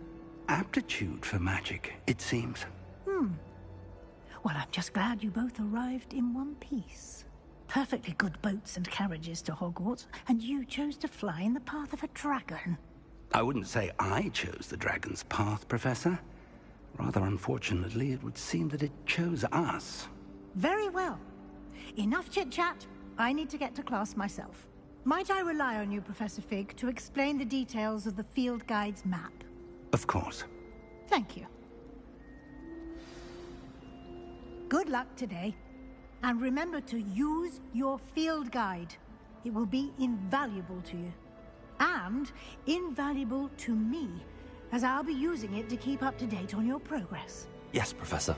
aptitude for magic, it seems.
Well, I'm just glad you both arrived in one piece. Perfectly good boats and carriages to Hogwarts, and you chose to fly in the path of a dragon.
I wouldn't say I chose the dragon's path, Professor. Rather unfortunately, it would seem that it chose us.
Very well. Enough chit-chat. I need to get to class myself. Might I rely on you, Professor Fig, to explain the details of the field guide's map?
Of course.
Thank you. Good luck today. And remember to use your field guide. It will be invaluable to you. And invaluable to me, as I'll be using it to keep up to date on your progress.
Yes, Professor.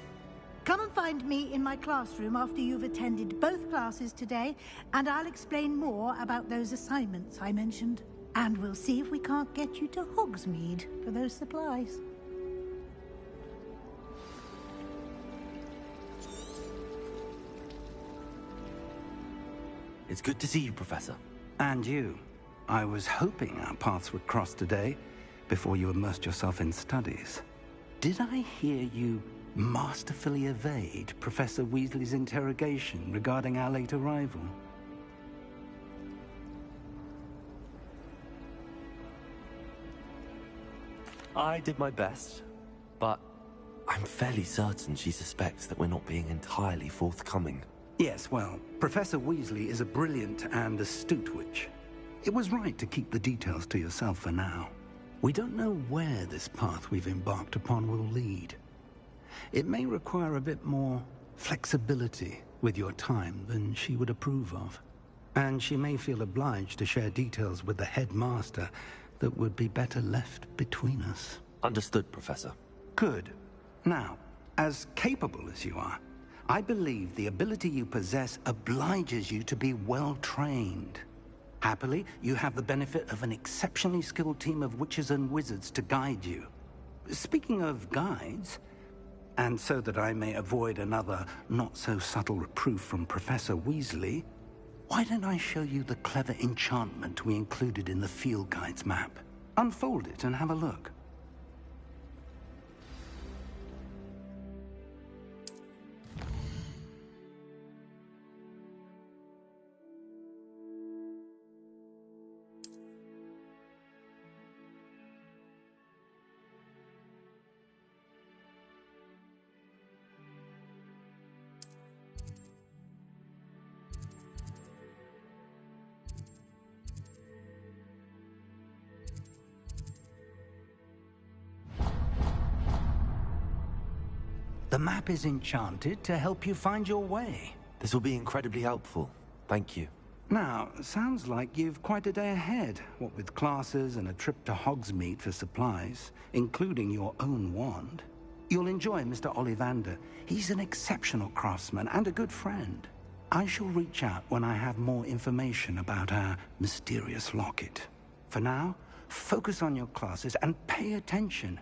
Come and find me in my classroom after you've attended both classes today, and I'll explain more about those assignments I mentioned. And we'll see if we can't get you to Hogsmeade for those supplies.
It's good to see you, Professor.
And you. I was hoping our paths would cross today, before you immersed yourself in studies. Did I hear you masterfully evade Professor Weasley's interrogation regarding our late arrival?
I did my best, but I'm fairly certain she suspects that we're not being entirely forthcoming.
Yes, well, Professor Weasley is a brilliant and astute witch. It was right to keep the details to yourself for now. We don't know where this path we've embarked upon will lead. It may require a bit more flexibility with your time than she would approve of. And she may feel obliged to share details with the headmaster that would be better left between us.
Understood, Professor.
Good. Now, as capable as you are, I believe the ability you possess obliges you to be well-trained. Happily, you have the benefit of an exceptionally skilled team of witches and wizards to guide you. Speaking of guides, and so that I may avoid another not-so-subtle reproof from Professor Weasley, why don't I show you the clever enchantment we included in the field guide's map? Unfold it and have a look.
The map is enchanted to help you find your way.
This will be incredibly helpful. Thank you.
Now, sounds like you've quite a day ahead, what with classes and a trip to Hogsmeade for supplies, including your own wand. You'll enjoy Mr. Ollivander. He's an exceptional craftsman and a good friend. I shall reach out when I have more information about our mysterious locket. For now, focus on your classes and pay attention.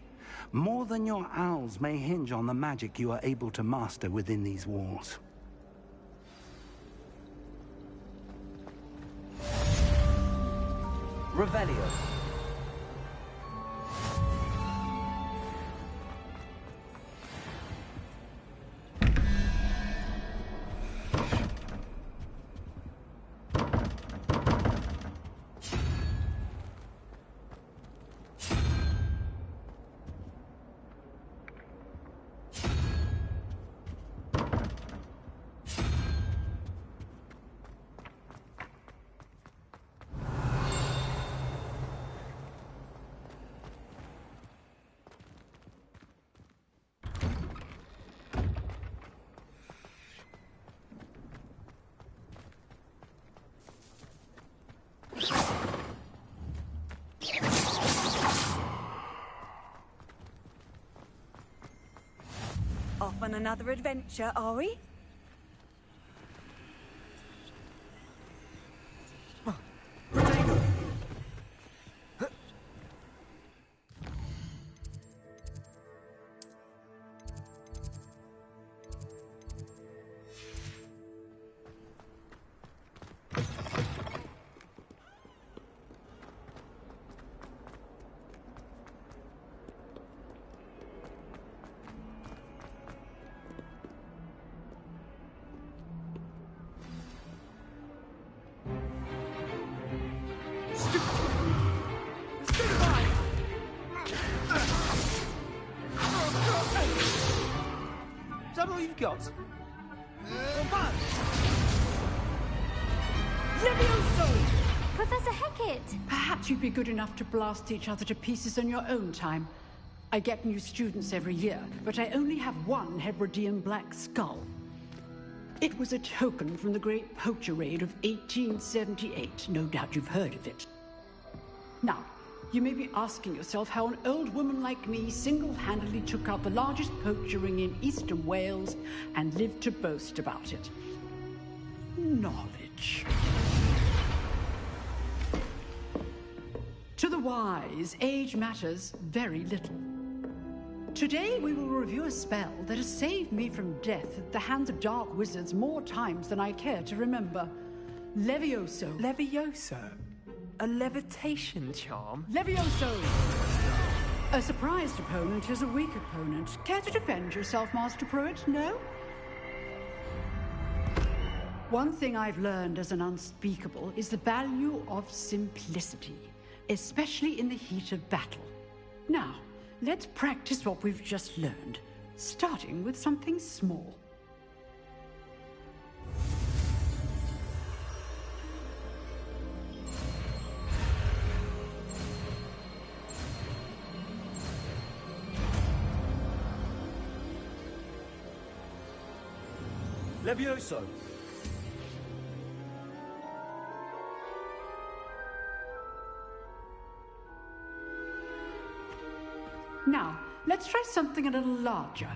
More than your owls may hinge on the magic you are able to master within these walls.
Revelio.
Off on another adventure, are we?
Is that all you've got?
Levioso!
Professor Hecat!
Perhaps you'd be good enough to blast each other to pieces on your own time. I get new students every year, but I only have one Hebridean black skull. It was a token from the Great Poacher Raid of 1878. No doubt you've heard of it. Now, you may be asking yourself how an old woman like me single-handedly took out the largest poacher ring in eastern Wales and lived to boast about it. Knowledge. To the wise, age matters very little. Today we will review a spell that has saved me from death at the hands of dark wizards more times than I care to remember. Levioso.
Levioso? A levitation charm?
Levioso! A surprised opponent is a weak opponent. Care to defend yourself, Master Pruitt? No? One thing I've learned as an unspeakable is the value of simplicity, especially in the heat of battle. Now, let's practice what we've just learned, starting with something small.
Levioso!
Now, let's try something a little larger.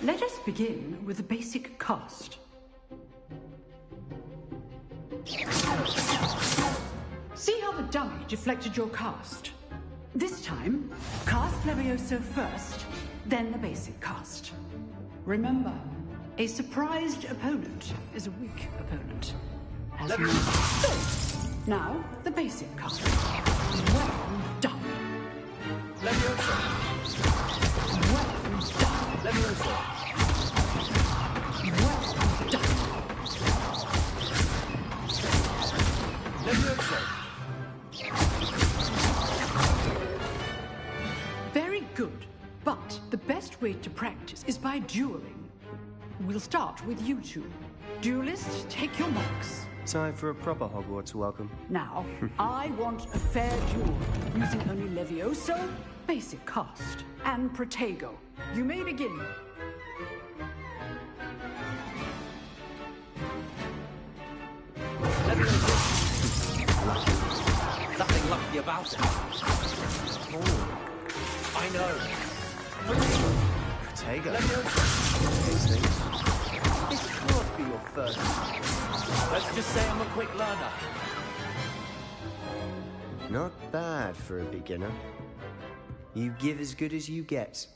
Let us begin with the basic cast. See how the dummy deflected your cast? This time, cast Levioso first, then the basic cast. Remember, a surprised opponent is a weak opponent. As you... Now, the basic cast. Well done.
Levioso!
Well done.
Levioso!
Well done.
Levioso!
way to practice is by dueling. We'll start with you two. Duelists, take your marks.
Time for a proper Hogwarts welcome.
Now, I want a fair duel, using only Levioso, basic cast, and Protego. You may begin.
Nothing lucky about it.
Oh,
I know.
Protego. These things. This can't be your first.
Let's just say I'm a quick learner.
Not bad for a beginner. You give as good as you get.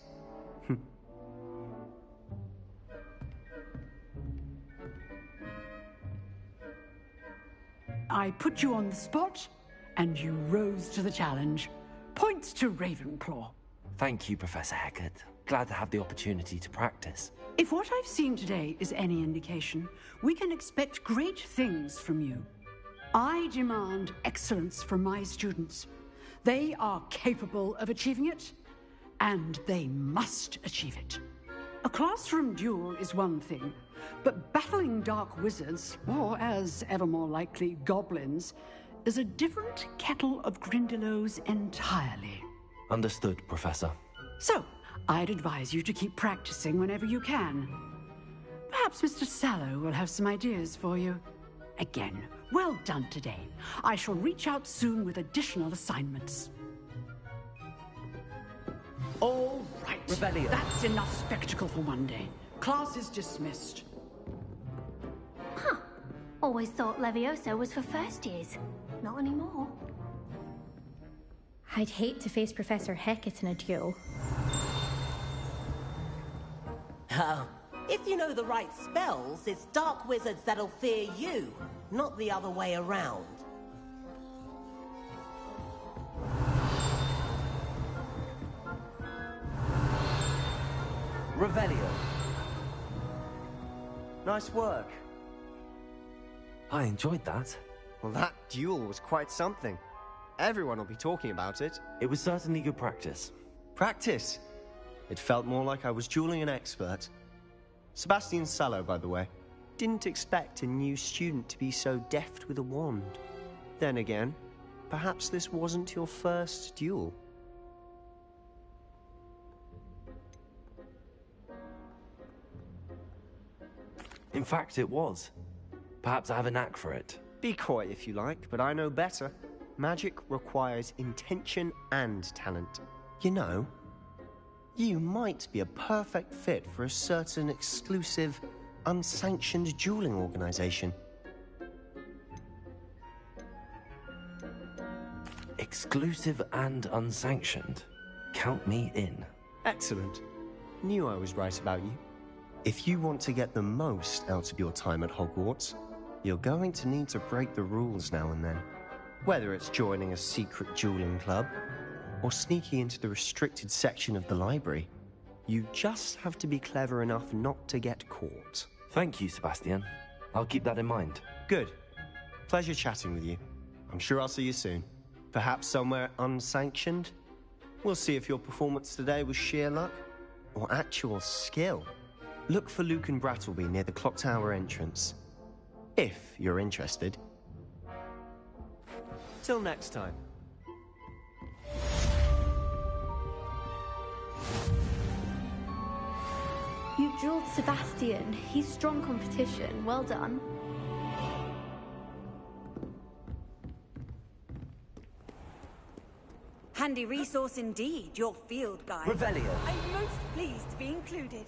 I put you on the spot, and you rose to the challenge. Points to Ravenclaw.
Thank you, Professor Hecat. Glad to have the opportunity to practice.
If what I've seen today is any indication, we can expect great things from you. I demand excellence from my students. They are capable of achieving it, and they must achieve it. A classroom duel is one thing, but battling dark wizards, or as ever more likely, goblins, is a different kettle of Grindylows entirely.
Understood, Professor.
So, I'd advise you to keep practicing whenever you can. Perhaps Mr. Sallow will have some ideas for you. Again, well done today. I shall reach out soon with additional assignments. All right.
Revelio.
That's enough spectacle for one day. Class is dismissed.
Huh. Always thought Levioso was for first years. Not anymore.
I'd hate to face Professor Hecat in a duel.
Oh, if you know the right spells, it's dark wizards that'll fear you, not the other way around.
Revelio. Nice work.
I enjoyed that.
Well, that duel was quite something. Everyone will be talking about it.
It was certainly good practice.
Practice? It felt more like I was dueling an expert. Sebastian Sallow, by the way. Didn't expect a new student to be so deft with a wand. Then again, perhaps this wasn't your first duel.
In fact, it was. Perhaps I have a knack for it.
Be coy if you like, but I know better. Magic requires intention and talent. You know, you might be a perfect fit for a certain exclusive, unsanctioned dueling organization.
Exclusive and unsanctioned. Count me in.
Excellent. Knew I was right about you. If you want to get the most out of your time at Hogwarts, you're going to need to break the rules now and then. Whether it's joining a secret dueling club, or sneaking into the restricted section of the library, you just have to be clever enough not to get caught.
Thank you, Sebastian. I'll keep that in mind.
Good. Pleasure chatting with you. I'm sure I'll see you soon. Perhaps somewhere unsanctioned? We'll see if your performance today was sheer luck, or actual skill. Look for Luke and Brattleby near the clock tower entrance. If you're interested. Till next time.
You dueled Sebastian. He's strong competition. Well done.
Handy resource indeed, your field guide.
Revelio.
I'm most pleased to be included.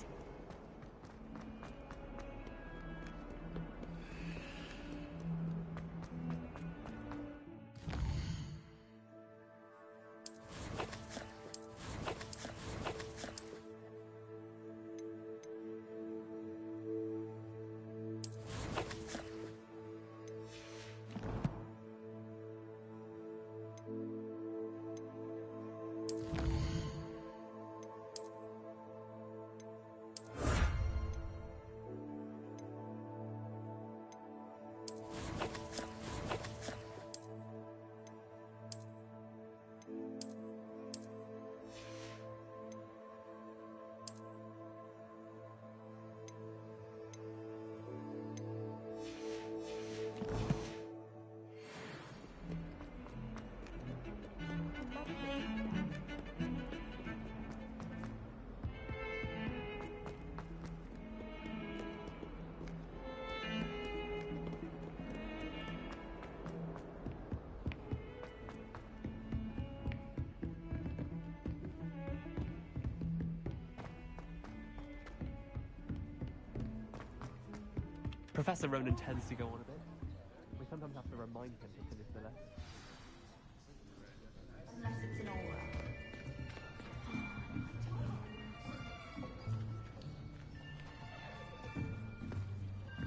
Professor Ronan tends to go on a bit. We sometimes have to remind him to finish the lesson.
Unless it's an aura.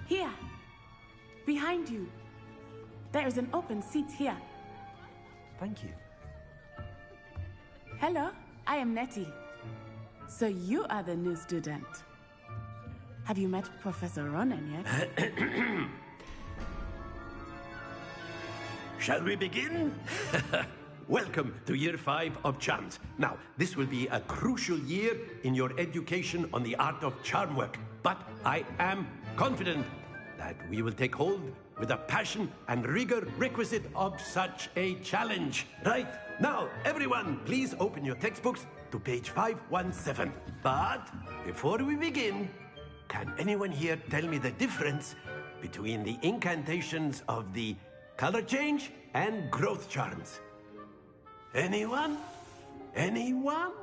Here! Behind you. There is an open seat here.
Thank you.
Hello, I am Nettie. So you are the new student. Have you met Professor Ronan yet?
Shall we begin? Welcome to Year 5 of Charms. Now, this will be a crucial year in your education on the art of charm work. But I am confident that we will take hold with the passion and rigor requisite of such a challenge. Right, now, everyone, please open your textbooks to page 517. But before we begin, can anyone here tell me the difference between the incantations of the color change and growth charms? Anyone? Anyone?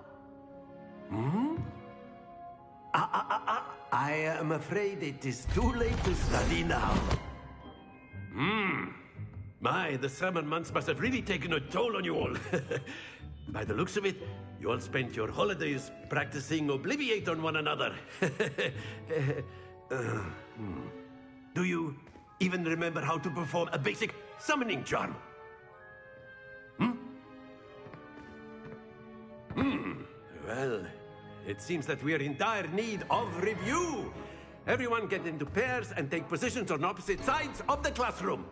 I am afraid it is too late to study now. My, the summer months must have really taken a toll on you all. By the looks of it, you all spent your holidays practicing Obliviate on one another. Do you even remember how to perform a basic summoning charm? Well, it seems that we are in dire need of review. Everyone get into pairs and take positions on opposite sides of the classroom.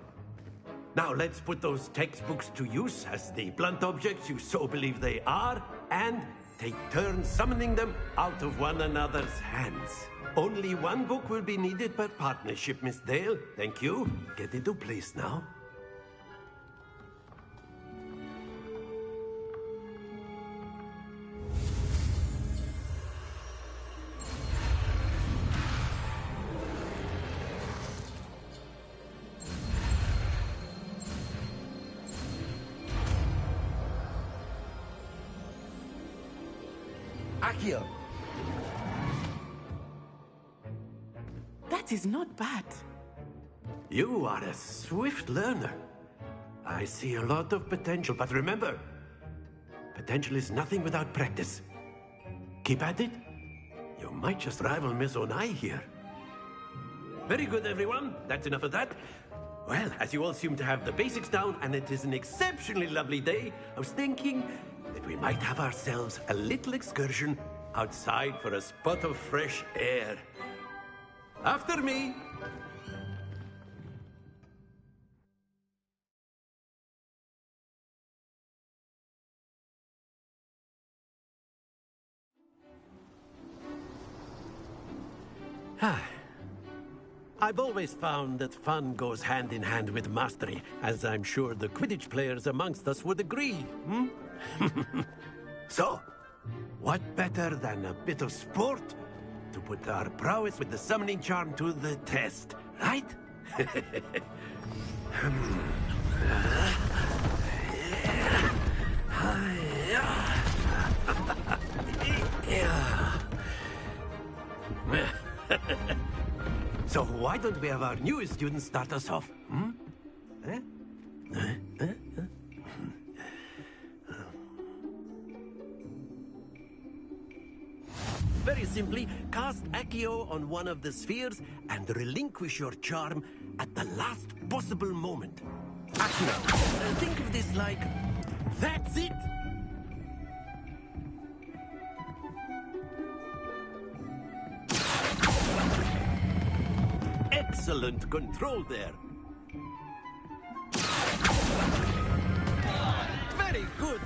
Now let's put those textbooks to use as the blunt objects you so believe they are, and take turns summoning them out of one another's hands. Only one book will be needed per partnership, Miss Dale. Thank you. Get into place now. Akio.
That is not bad.
You are a swift learner. I see a lot of potential, but remember, potential is nothing without practice. Keep at it. You might just rival Miss Onai here. Very good, everyone. That's enough of that. Well, as you all seem to have the basics down, and it is an exceptionally lovely day, I was thinking that we might have ourselves a little excursion outside for a spot of fresh air. After me. I've always found that fun goes hand in hand with mastery, as I'm sure the Quidditch players amongst us would agree. So, what better than a bit of sport to put our prowess with the summoning charm to the test, right? So why don't we have our newest student start us off? Very simply, cast Accio on one of the spheres and relinquish your charm at the last possible moment. Accio. Think of this like, that's it! Excellent control there. Very good.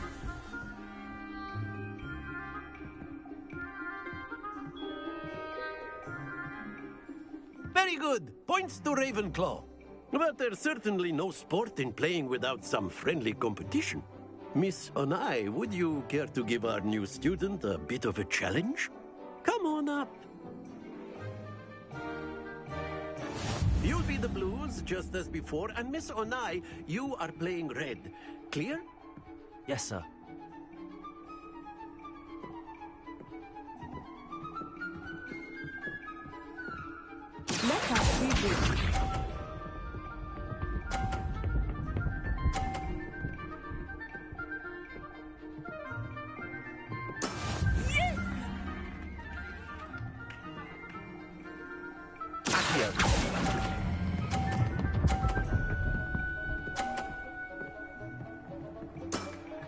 Very good. Points to Ravenclaw. But there's certainly no sport in playing without some friendly competition. Miss Onai, would you care to give our new student a bit of a challenge? Come on up. You'll be the blues, just as before, and Miss Onai, you are playing red. Clear?
Yes, sir.
Let us read this.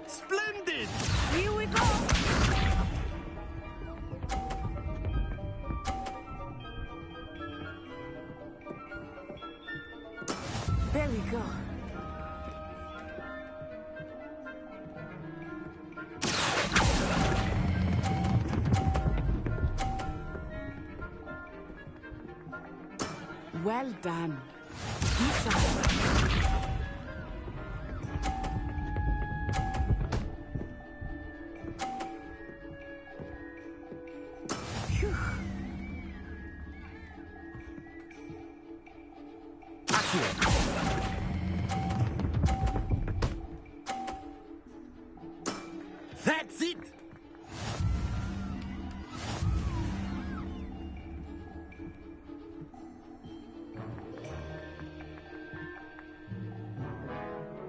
Splendid!
Here we go! There we go. Well done. Good job. Phew.
That's it!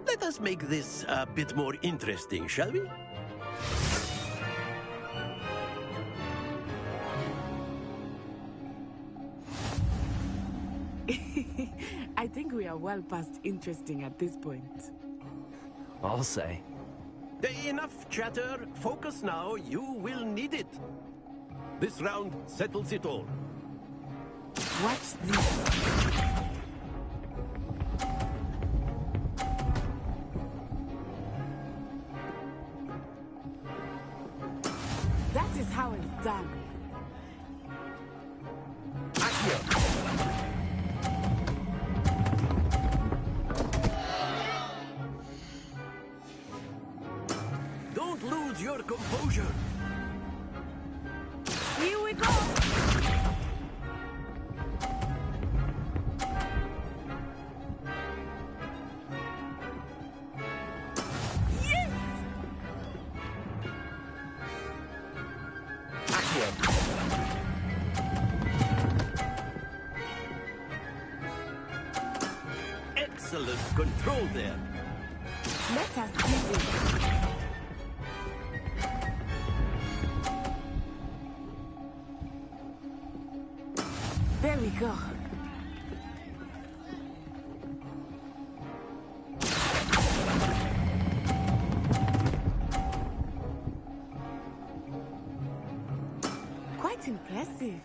Let us make this a bit more interesting, shall we?
I think we are well past interesting at this point.
I'll say.
Enough chatter. Focus now. You will need it. This round settles it all.
Watch this. That is how it's done.
Don't lose your composure.
Here we go. Yes!
Excellent control there.
Let us give it. There we go. Quite impressive.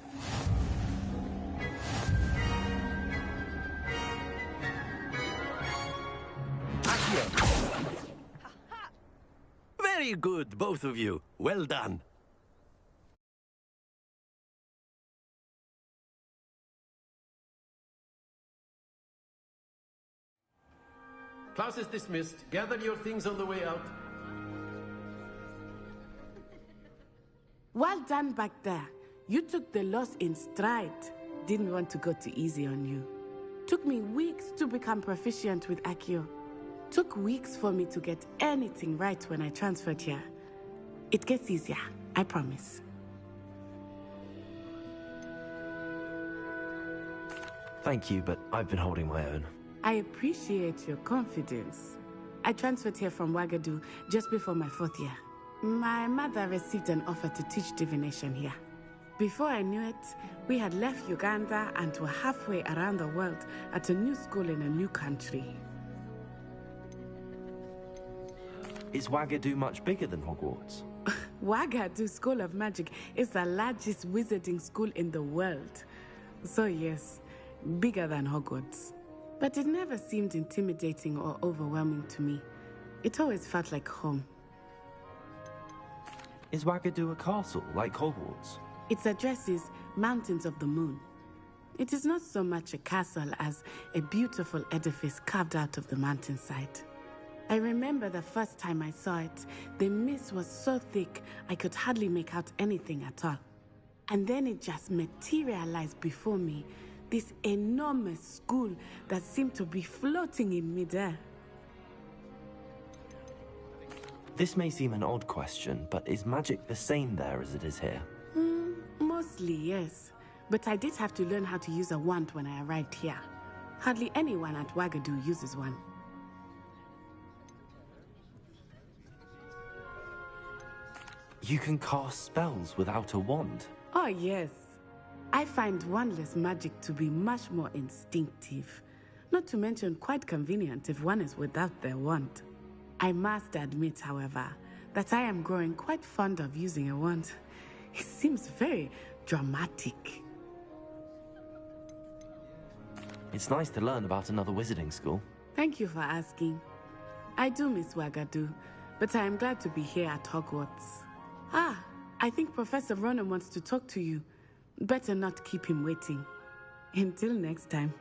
Very good, both of you. Well done. Class is dismissed. Gather your things on the way out.
Well done back there. You took the loss in stride. Didn't want to go too easy on you. Took me weeks to become proficient with Accio. Took weeks for me to get anything right when I transferred here. It gets easier, I promise.
Thank you, but I've been holding my own.
I appreciate your confidence. I transferred here from Wagadu just before my 4th year. My mother received an offer to teach divination here. Before I knew it, we had left Uganda and were halfway around the world at a new school in a new country.
Is Wagadu much bigger than Hogwarts?
Wagadu School of Magic is the largest wizarding school in the world. So yes, bigger than Hogwarts. But it never seemed intimidating or overwhelming to me. It always felt like home.
Is Wagadu a castle, like Hogwarts?
Its address is Mountains of the Moon. It is not so much a castle as a beautiful edifice carved out of the mountainside. I remember the first time I saw it, the mist was so thick I could hardly make out anything at all. And then it just materialized before me, this enormous school that seemed to be floating in midair.
This may seem an odd question, but is magic the same there as it is here?
Mostly, yes. But I did have to learn how to use a wand when I arrived here. Hardly anyone at Wagadu uses one.
You can cast spells without a wand?
Oh, yes. I find wandless magic to be much more instinctive. Not to mention quite convenient if one is without their wand. I must admit, however, that I am growing quite fond of using a wand. It seems very dramatic.
It's nice to learn about another wizarding school.
Thank you for asking. I do miss Wagadu, but I am glad to be here at Hogwarts. Ah, I think Professor Ronan wants to talk to you. Better not keep him waiting. Until next time.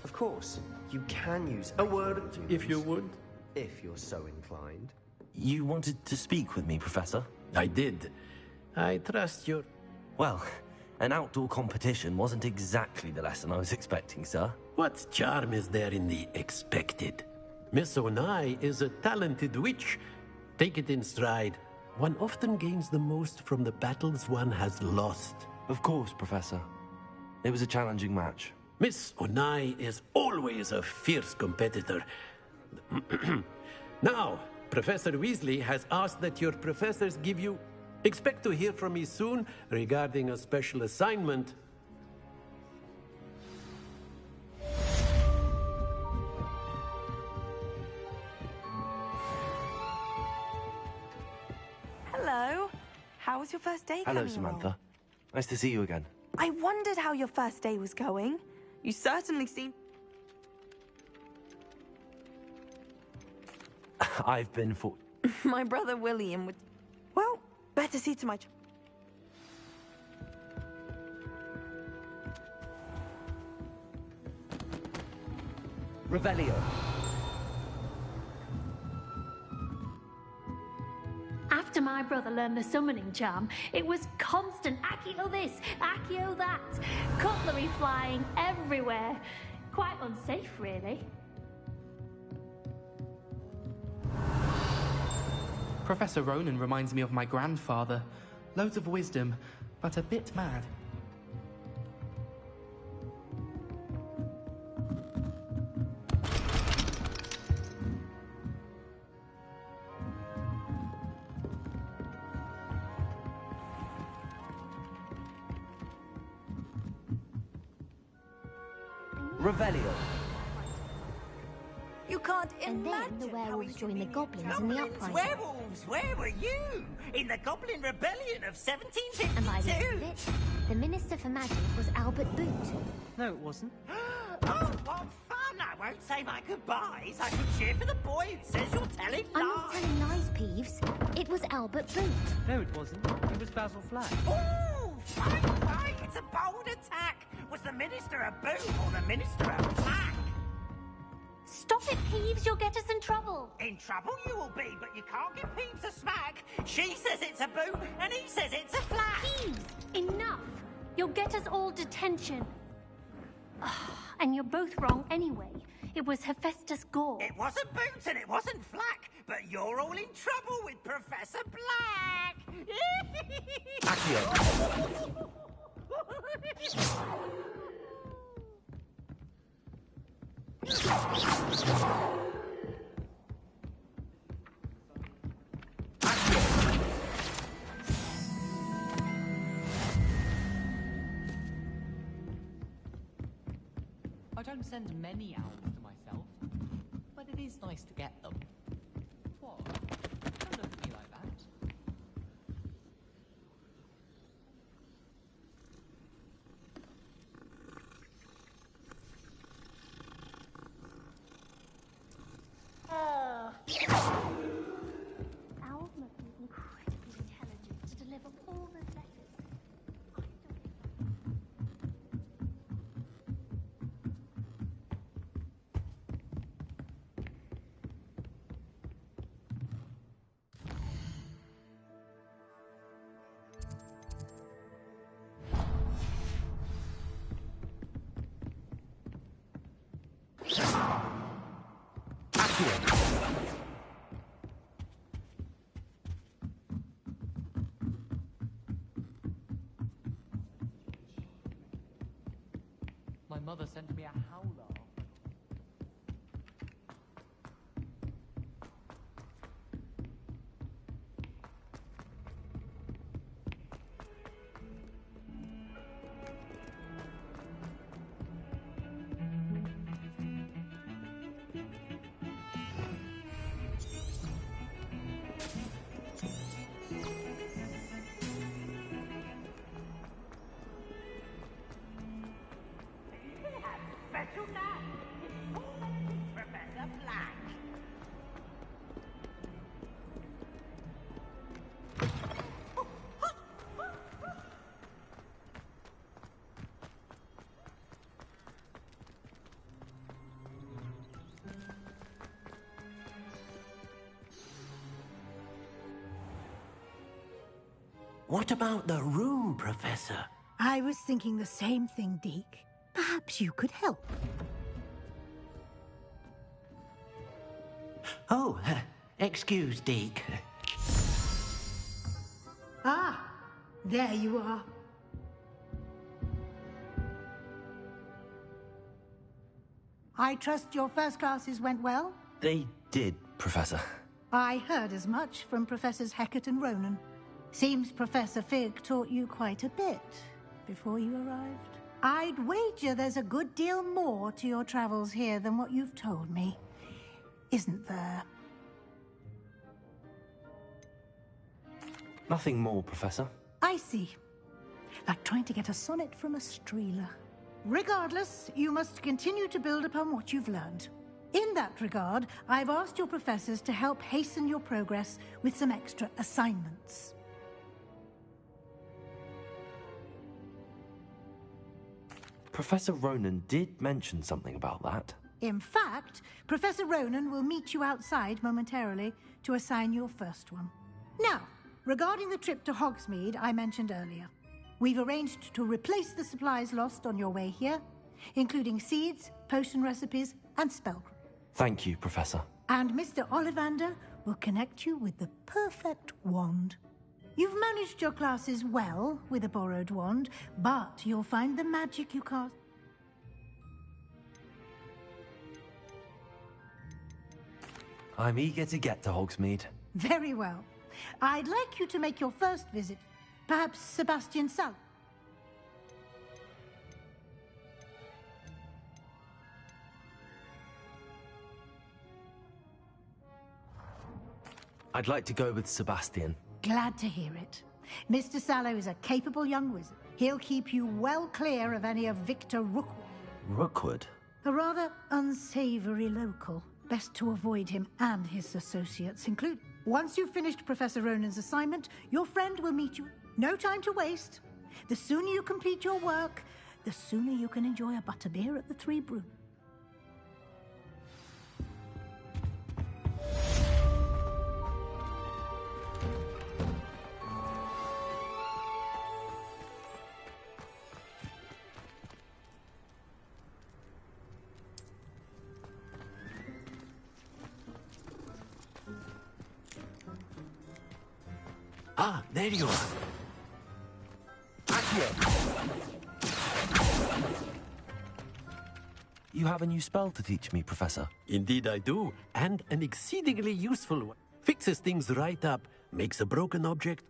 Of course, you can use a word if you would. If you're so inclined.
You wanted to speak with me, Professor?
I did. I trust your...
Well, an outdoor competition wasn't exactly the lesson I was expecting, sir.
What charm is there in the expected? Miss Onai is a talented witch. Take it in stride. One often gains the most from the battles one has lost.
Of course, Professor. It was a challenging match.
Miss Onai is always a fierce competitor. Now, Professor Weasley has asked that your professors give you... Expect to hear from me soon regarding a special assignment.
Hello. How was your first day
Hello,
coming
Samantha.
along?
Nice to see you again.
I wondered how your first day was going. You certainly seem...
I've been for...
My brother William would... Well, better see to my...
Revelio.
After my brother learned the summoning charm, it was constant Accio this, Accio that. Cutlery flying everywhere. Quite unsafe, really.
Professor Ronan reminds me of my grandfather. Loads of wisdom, but a bit mad.
Revelio.
You can't
And
imagine
then the
how
werewolves joined the goblins in the uprising.
Werewolves, where were you? In the Goblin Rebellion of 1752?
And by the end of it, the Minister for Magic was Albert Boot.
No, it wasn't.
Oh, what fun! I won't say my goodbyes. I can cheer for the boy who says you're telling
I'm not
lies.
telling lies, Peeves. It was Albert Boot.
No, it wasn't. It was Basil Flack.
Oh, right. It's a bold attack. Was the Minister a boot or the Minister a black?
Stop it, Peeves. You'll get us in trouble.
In trouble you will be, but you can't give Peeves a smack. She says it's a boot, and he says it's a flack.
Peeves, enough. You'll get us all detention. And you're both wrong anyway. It was Hephaestus Gore.
It wasn't boot and it wasn't flack, but you're all in trouble with Professor Black.
Accio.
I don't send many owls to myself, but it is nice to get them. What? Don't look at me like that.
Owls must be incredibly intelligent to deliver all those letters.
brother sent me a howler.
Special night. It's full of Professor Black.
What about the room, Professor?
I was thinking the same thing, Deke. Perhaps you could help.
Oh, excuse, Deke.
Ah, there you are. I trust your first classes went well?
They did, Professor.
I heard as much from Professors Hecat and Ronan. Seems Professor Fig taught you quite a bit before you arrived. I'd wager there's a good deal more to your travels here than what you've told me. Isn't there?
Nothing more, Professor.
I see. Like trying to get a sonnet from a streeler. Regardless, you must continue to build upon what you've learned. In that regard, I've asked your professors to help hasten your progress with some extra assignments.
Professor Ronan did mention something about that.
In fact, Professor Ronan will meet you outside momentarily to assign your first one. Now, regarding the trip to Hogsmeade I mentioned earlier, we've arranged to replace the supplies lost on your way here, including seeds, potion recipes, and spell.
Thank you, Professor.
And Mr. Ollivander will connect you with the perfect wand. You've managed your classes well with a borrowed wand, but you'll find the magic you cast.
I'm eager to get to Hogsmeade.
Very well. I'd like you to make your first visit. Perhaps Sebastian Sal.
I'd like to go with Sebastian.
Glad to hear it. Mr. Sallow is a capable young wizard. He'll keep you well clear of any of Victor Rookwood.
Rookwood?
A rather unsavory local. Best to avoid him and his associates, including. Once you've finished Professor Ronan's assignment, your friend will meet you. No time to waste. The sooner you complete your work, the sooner you can enjoy a butterbeer at the Three Brew.
Ah, there you are.
You have a new spell to teach me, Professor.
Indeed I do, and an exceedingly useful one. Fixes things right up, makes a broken object.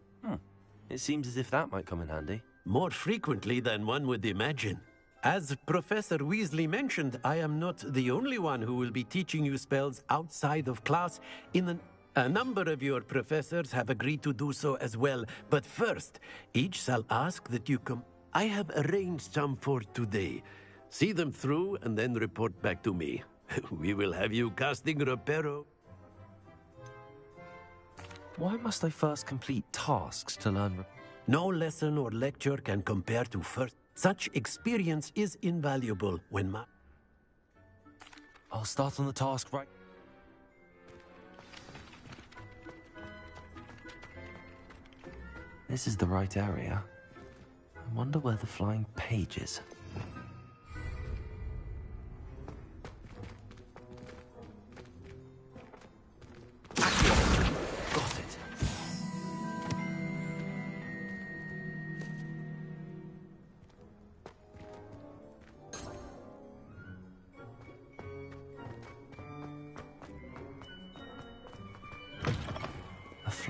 It seems as if that might come in handy.
More frequently than one would imagine. As Professor Weasley mentioned, I am not the only one who will be teaching you spells outside of class. A number of your professors have agreed to do so as well. But first, each shall ask that you come. I have arranged some for today. See them through and then report back to me. We will have you casting Reparo.
Why must I first complete tasks to learn?
No lesson or lecture can compare to first. Such experience is invaluable when
I'll start on the task right. This is the right area. I wonder where the flying page is. Got it.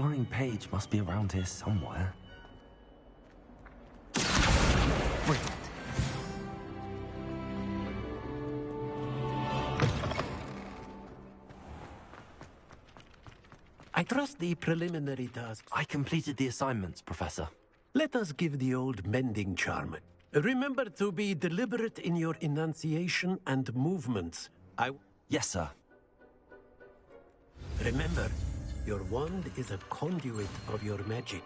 flying page must be around here somewhere. Brilliant.
I trust the preliminary tasks.
I completed the assignments, Professor.
Let us give the old mending charm. Remember to be deliberate in your enunciation and movements.
Yes, sir.
Remember, your wand is a conduit of your magic.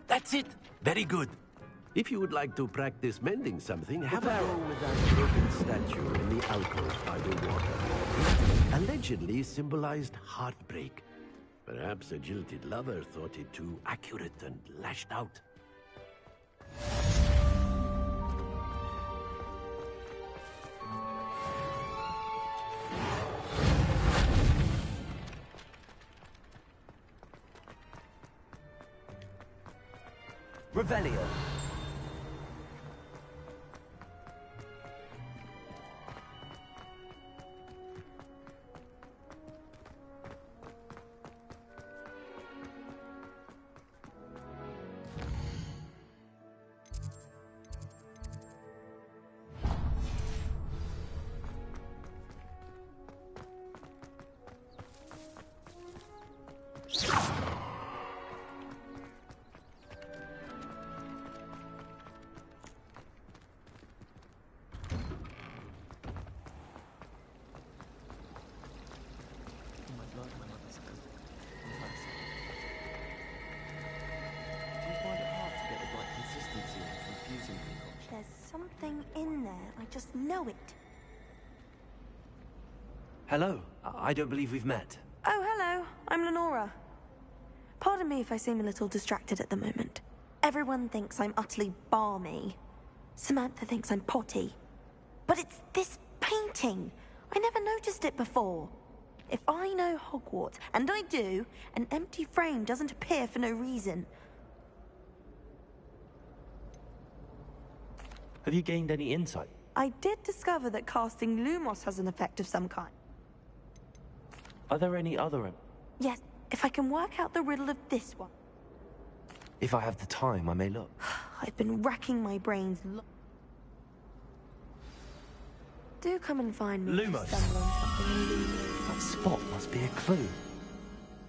That's it!
Very good. If you would like to practice mending something, have a go with that broken statue in the alcove by the water. It allegedly symbolized heartbreak. Perhaps a jilted lover thought it too accurate and lashed out.
Revelio.
There's something in there. I just know it.
Hello. I don't believe we've met.
Oh, hello. I'm Lenora. Pardon me if I seem a little distracted at the moment. Everyone thinks I'm utterly balmy. Samantha thinks I'm potty. But it's this painting. I never noticed it before. If I know Hogwarts, and I do, an empty frame doesn't appear for no reason.
Have you gained any insight?
I did discover that casting Lumos has an effect of some kind.
Are there any other...
Yes, if I can work out the riddle of this one.
If I have the time, I may look.
I've been racking my brains. Do come and find me.
Lumos.
Lumos.
That spot must be a clue.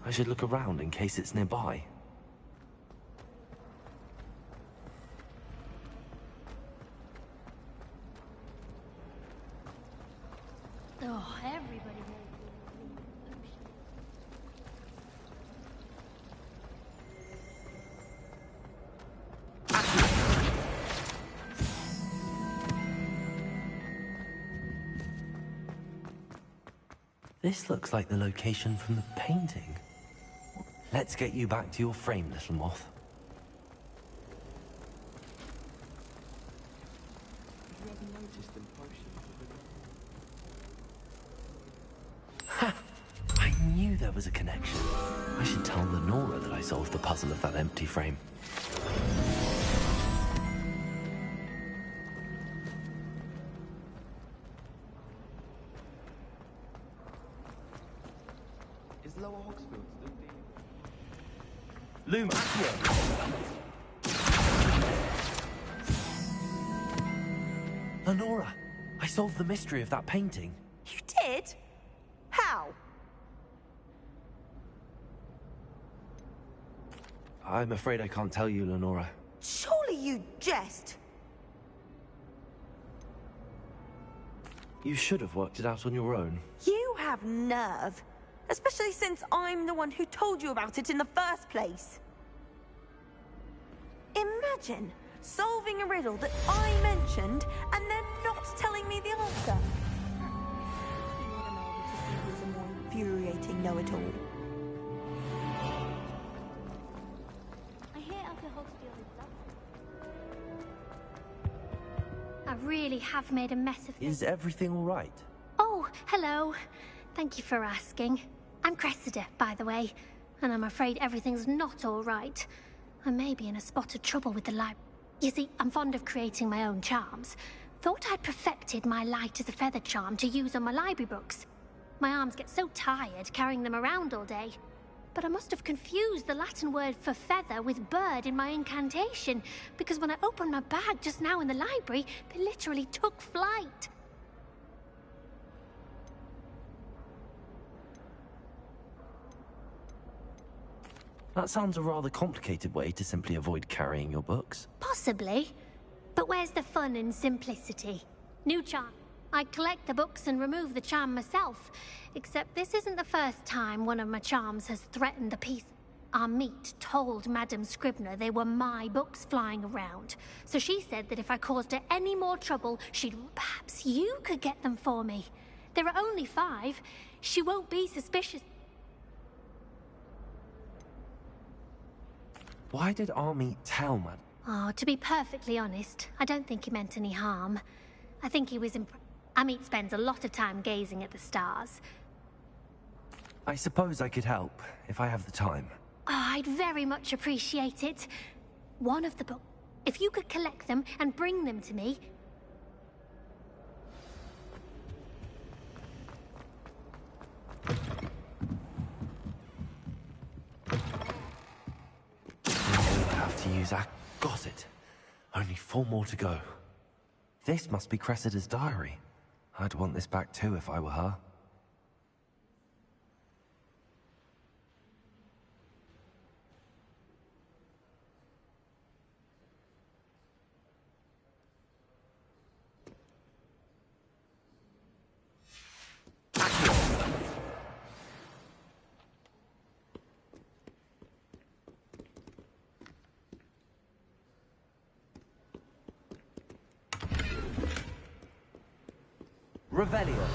I should look around in case it's nearby.
Oh, everybody knows.
This looks like the location from the painting. Let's get you back to your frame, little moth.
Have you ever noticed them potions?
Ha! I knew there was a connection. I should tell Lenora that I solved the puzzle of that empty frame.
Is Lower Hogsfield still being...
Luma! Lenora! I solved the mystery of that painting.
You did? How?
I'm afraid I can't tell you, Lenora.
Surely you jest.
You should have worked it out on your own.
You have nerve. Especially since I'm the one who told you about it in the first place. Imagine solving a riddle that I mentioned, and then not telling me the answer. You want to know me to see who's a more infuriating know-it-all.
I hear alcohol's I really have made a mess of things.
Is everything all right?
Oh, hello. Thank you for asking. I'm Cressida, by the way, and I'm afraid everything's not all right. I may be in a spot of trouble with the library. You see, I'm fond of creating my own charms. Thought I'd perfected my light as a feather charm to use on my library books. My arms get so tired carrying them around all day. But I must have confused the Latin word for feather with bird in my incantation, because when I opened my bag just now in the library, they literally took flight.
That sounds a rather complicated way to simply avoid carrying your books.
Possibly. But where's the fun in simplicity? New charm. I collect the books and remove the charm myself. Except this isn't the first time one of my charms has threatened the peace. Our meet told Madame Scribner they were my books flying around. So she said that if I caused her any more trouble, perhaps you could get them for me. There are only 5. She won't be suspicious.
Why did Army tell Mad?
Oh, to be perfectly honest, I don't think he meant any harm. I think he was Amit spends a lot of time gazing at the stars.
I suppose I could help, if I have the time.
Oh, I'd very much appreciate it. One of the books. If you could collect them and bring them to me.
To use that. Got it. Only 4 more to go. This must be Cressida's diary. I'd want this back too if I were her. Revelio.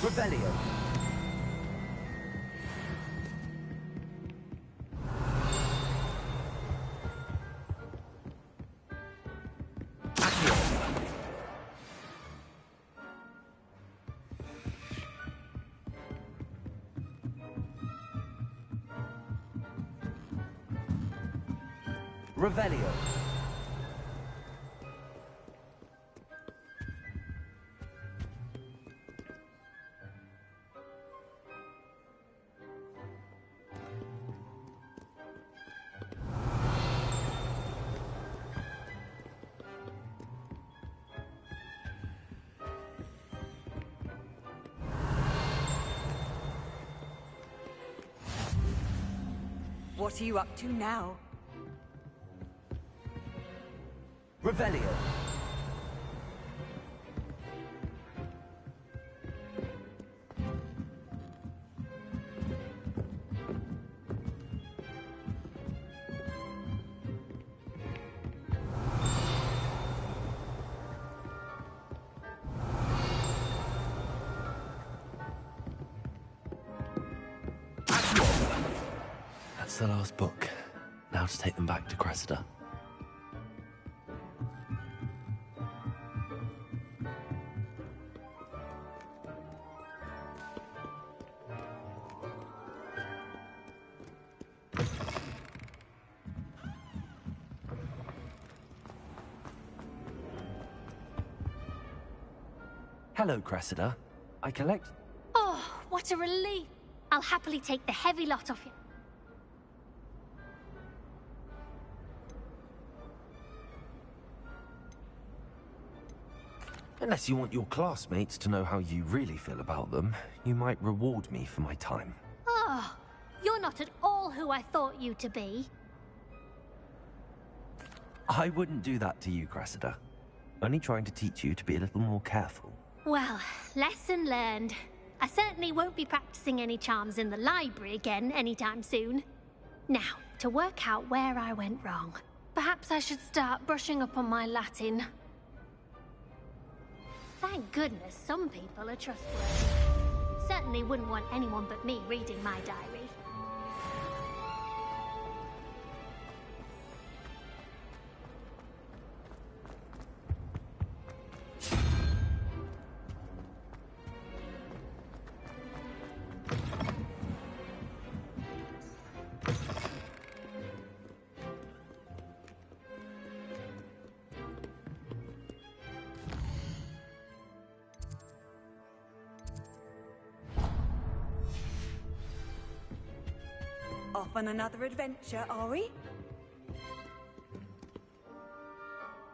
Revelio. Revelio.
What are you up to now?
Revelio. That's the last book. Now to take them back to Cressida. Hello, Cressida. I collect...
Oh, what a relief. I'll happily take the heavy lot off you.
Unless you want your classmates to know how you really feel about them, you might reward me for my time.
Oh, you're not at all who I thought you to be.
I wouldn't do that to you, Cressida. Only trying to teach you to be a little more careful.
Well, lesson learned. I certainly won't be practicing any charms in the library again anytime soon. Now, to work out where I went wrong. Perhaps I should start brushing up on my Latin. Thank goodness some people are trustworthy. Certainly wouldn't want anyone but me reading my diary.
Off on another adventure, are we?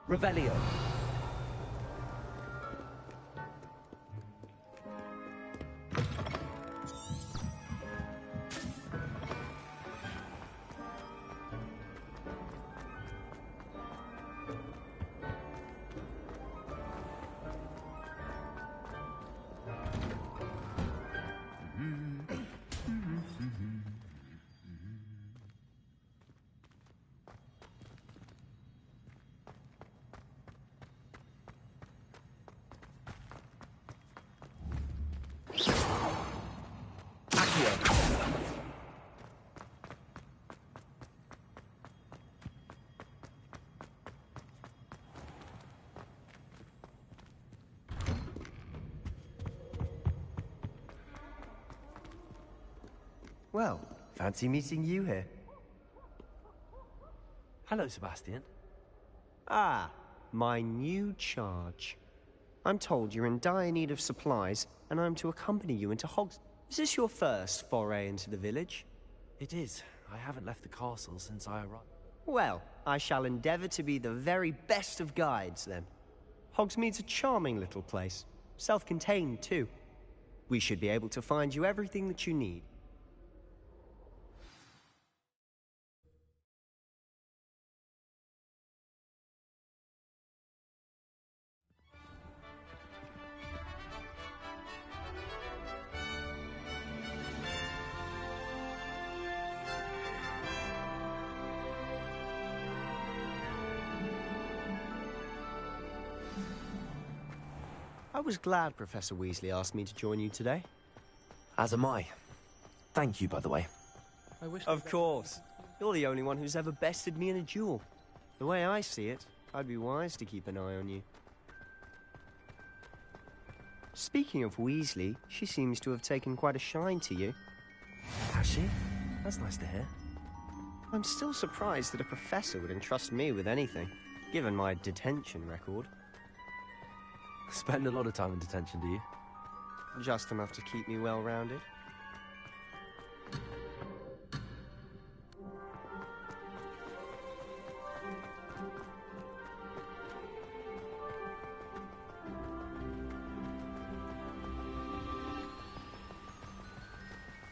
Revelio.
Well, fancy meeting you here.
Hello, Sebastian.
Ah, my new charge. I'm told you're in dire need of supplies, and I'm to accompany you into Hogwarts. Is this your first foray into the village?
It is. I haven't left the castle since I arrived.
Well, I shall endeavor to be the very best of guides, then. Hogsmeade's a charming little place. Self-contained, too. We should be able to find you everything that you need. I was glad Professor Weasley asked me to join you today.
As am I. Thank you, by the way.
Of course. You're the only one who's ever bested me in a duel. The way I see it, I'd be wise to keep an eye on you. Speaking of Weasley, she seems to have taken quite a shine to you.
Has she? That's nice to hear.
I'm still surprised that a professor would entrust me with anything, given my detention record.
Spend a lot of time in detention, do you?
Just enough to keep me well-rounded.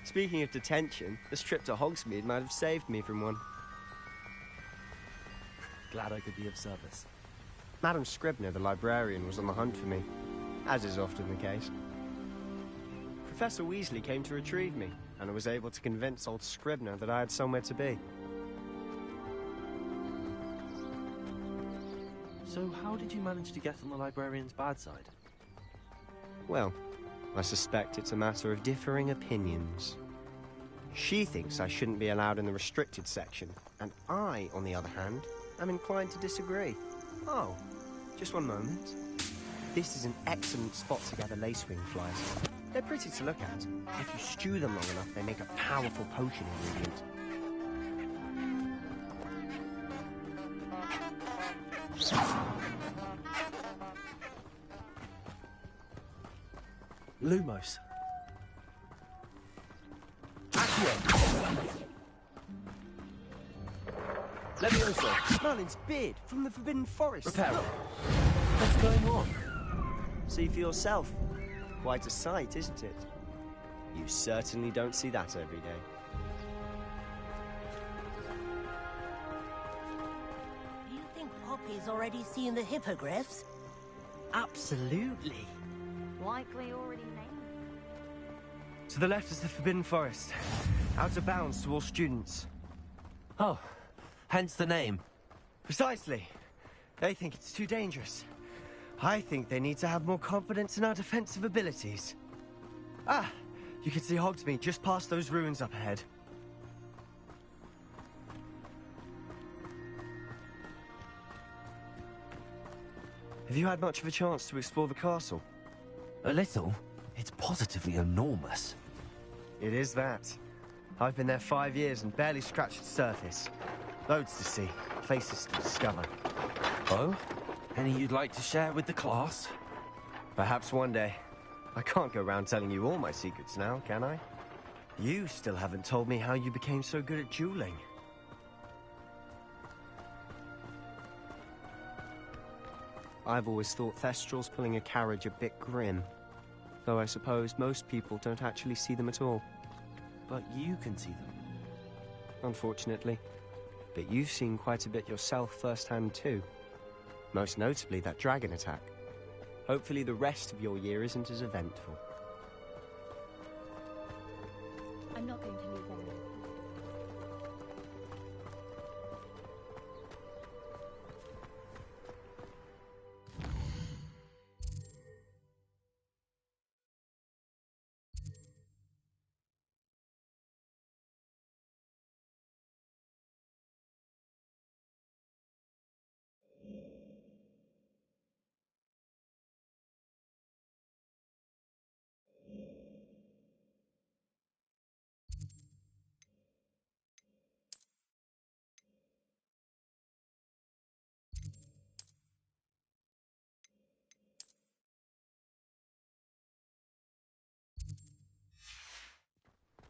Speaking of detention, this trip to Hogsmeade might have saved me from one.
Glad I could be of service.
Madam Scribner, the librarian, was on the hunt for me, as is often the case. Professor Weasley came to retrieve me, and I was able to convince old Scribner that I had somewhere to be.
So how did you manage to get on the librarian's bad side?
Well, I suspect it's a matter of differing opinions. She thinks I shouldn't be allowed in the restricted section, and I, on the other hand, am inclined to disagree. Oh, just one moment. This is an excellent spot to gather lacewing flies. They're pretty to look at. If you stew them long enough, they make a powerful potion ingredient.
Lumos.
Levioso.
Merlin's beard from the Forbidden Forest.
Reparo.
What's going on?
see for yourself. Quite a sight, isn't it? You certainly don't see that every day.
Do you think Poppy's already seen the hippogriffs?
Absolutely.
Likely already named.
To the left is the Forbidden Forest. Out of bounds to all students.
Oh, hence the name.
Precisely. They think it's too dangerous. I think they need to have more confidence in our defensive abilities. Ah, you can see Hogsmeade just past those ruins up ahead. Have you had much of a chance to explore the castle?
A little. It's positively enormous.
It is that. I've been there 5 years and barely scratched the surface. Loads to see, places to discover.
Oh? Any you'd like to share with the class?
Perhaps one day. I can't go around telling you all my secrets now, can I? You still haven't told me how you became so good at dueling. I've always thought Thestrals pulling a carriage a bit grim. Though I suppose most people don't actually see them at all.
But you can see them.
Unfortunately. But you've seen quite a bit yourself firsthand too. Most notably that dragon attack. Hopefully the rest of your year isn't as eventful.
I'm not going to leave them.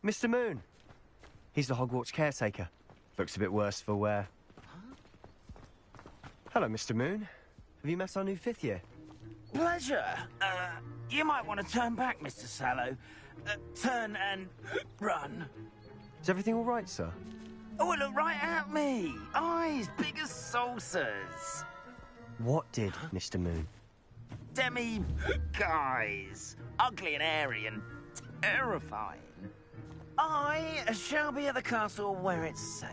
Mr. Moon! He's the Hogwarts caretaker. Looks a bit worse for wear. Hello, Mr. Moon. Have you met our new 5th year?
Pleasure. You might want to turn back, Mr. Sallow. Turn and run.
Is everything all right, sir?
Oh, look right at me. Eyes big as saucers.
What did, Mr. Moon?
Guys. Ugly and airy and terrifying. I shall be at the castle where it's safe.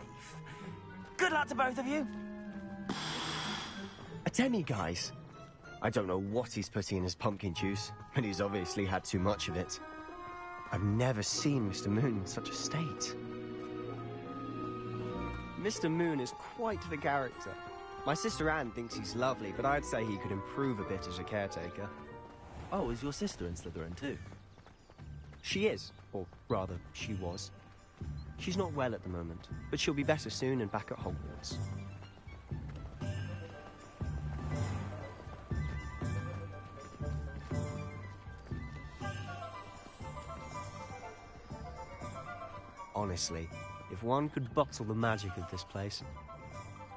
Good luck to both of you.
A demi-guise? I don't know what he's putting in his pumpkin juice, but he's obviously had too much of it. I've never seen Mr. Moon in such a state. Mr. Moon is quite the character. My sister Anne thinks he's lovely, but I'd say he could improve a bit as a caretaker.
Oh, is your sister in Slytherin too?
She is, or rather, she was. She's not well at the moment, but she'll be better soon and back at Hogwarts. Honestly, if one could bottle the magic of this place.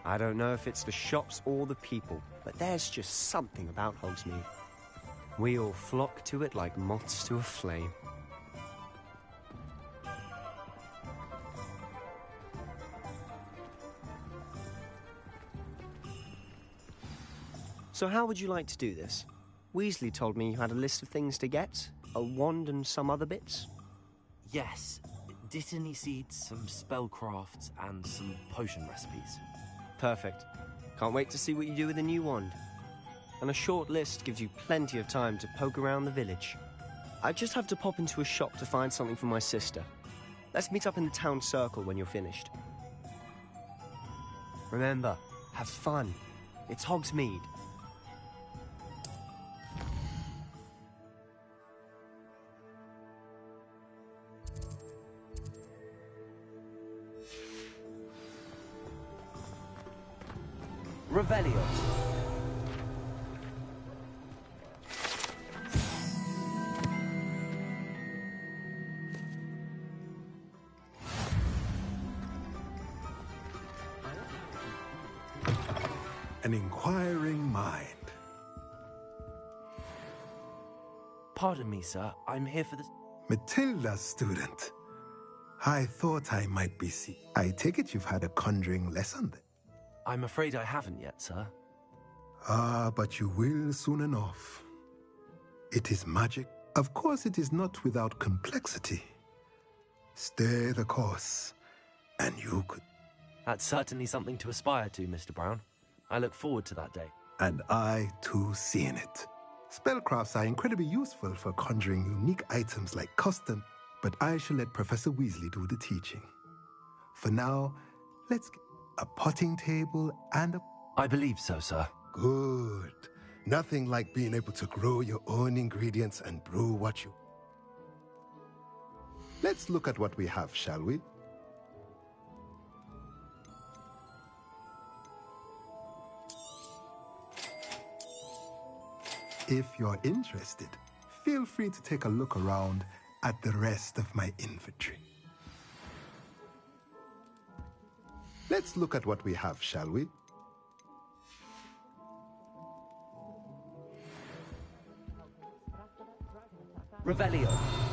I don't know if it's the shops or the people, but there's just something about Hogsmeade. We all flock to it like moths to a flame. So how would you like to do this? Weasley told me you had a list of things to get, a wand and some other bits.
Yes, Dittany seeds, some spellcrafts, and some potion recipes.
Perfect. Can't wait to see what you do with the new wand. And a short list gives you plenty of time to poke around the village. I just have to pop into a shop to find something for my sister. Let's meet up in the town circle when you're finished. Remember, have fun. It's Hogsmeade.
Revelio.
An inquiring mind.
Pardon me, sir. I'm here for the...
Matilda's student. I thought I might be I take it you've had a conjuring lesson then?
I'm afraid I haven't yet, sir.
Ah, but you will soon enough. It is magic. Of course, it is not without complexity. Stay the course, and you could...
That's certainly something to aspire to, Mr. Brown. I look forward to that day.
And I, too, seeing it. Spellcrafts are incredibly useful for conjuring unique items like custom, but I shall let Professor Weasley do the teaching. For now, let's get a potting table and a...
I believe so, sir.
Good. Nothing like being able to grow your own ingredients and brew what you... Let's look at what we have, shall we? If you're interested, feel free to take a look around at the rest of my inventory. Let's look at what we have, shall we?
Revelio.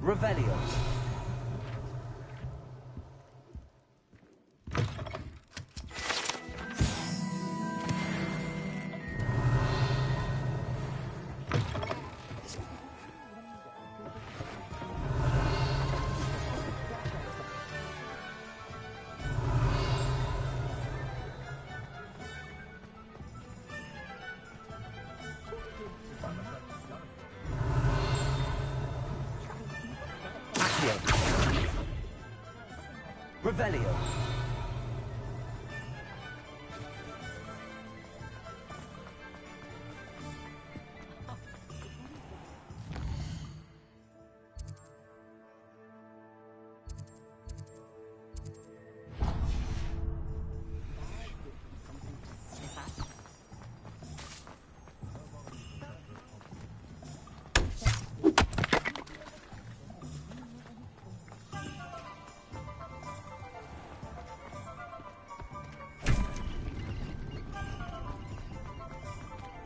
Revelio. Revelio.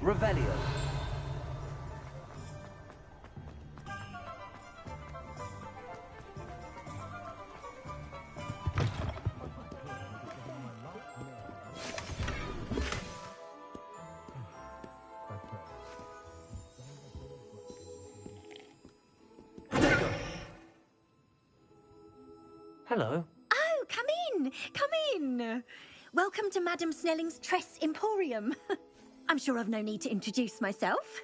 Revelio.
Hello.
Oh, come in! Come in! Welcome to Madame Snelling's Tress Emporium. I'm sure I've no need to introduce myself.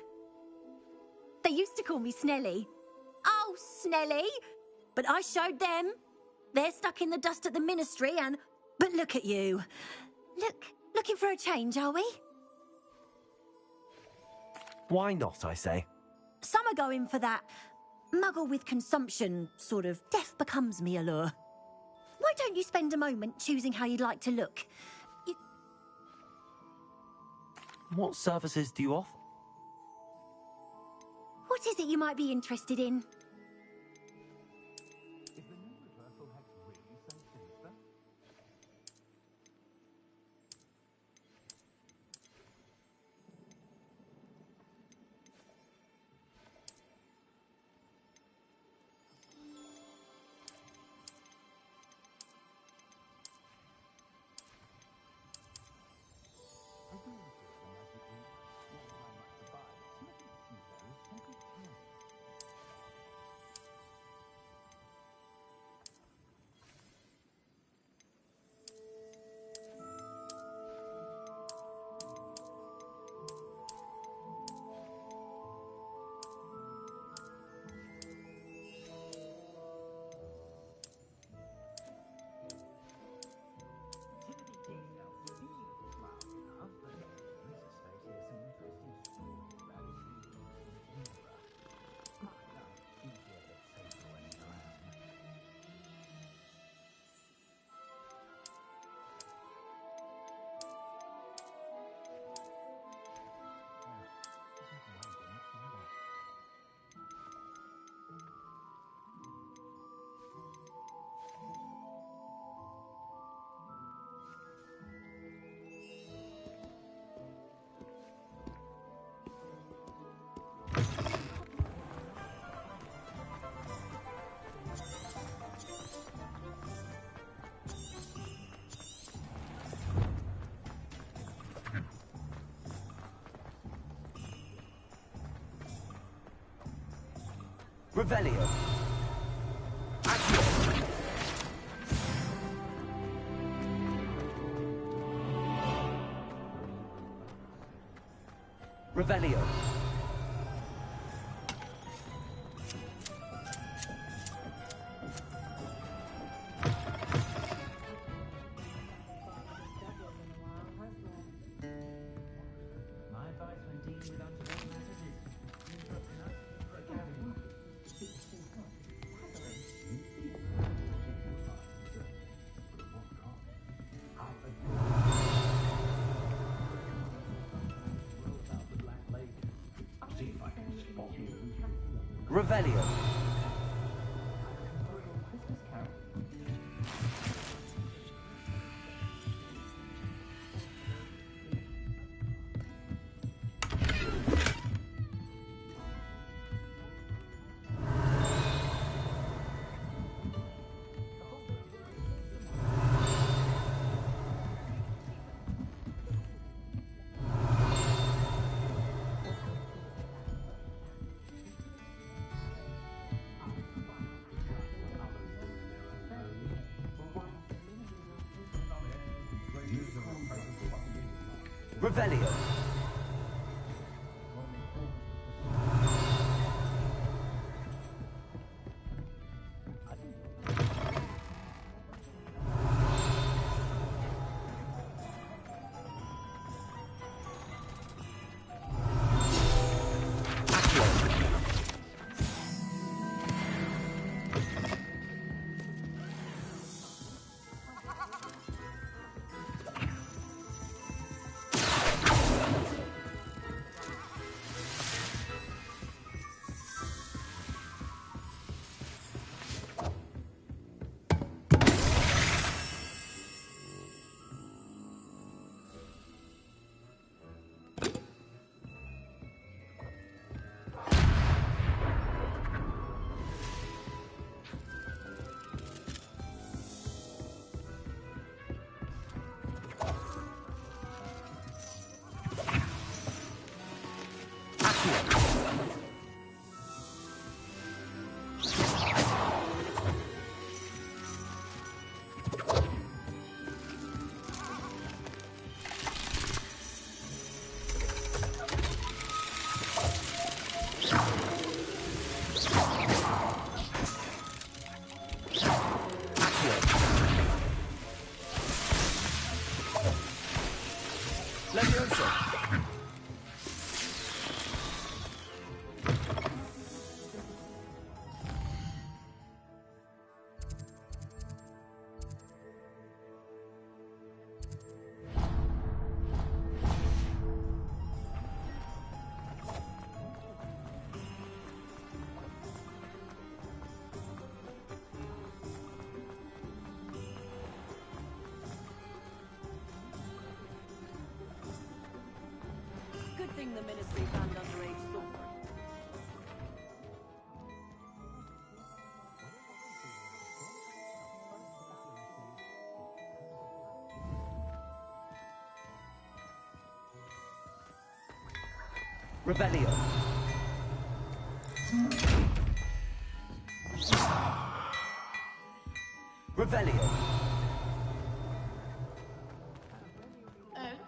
They used to call me Snelly. Oh, Snelly! But I showed them. They're stuck in the dust at the Ministry and... But look at you. Looking for a change, are we?
Why not, I say?
Some are going for that muggle with consumption, sort of death becomes me allure. Why don't you spend a moment choosing how you'd like to look?
What services do you offer?
What is it you might be interested in?
Revelio. Revelio. Revelio. Revelio.
Good thing the Ministry banned underage sword.
Revelio. Revelio.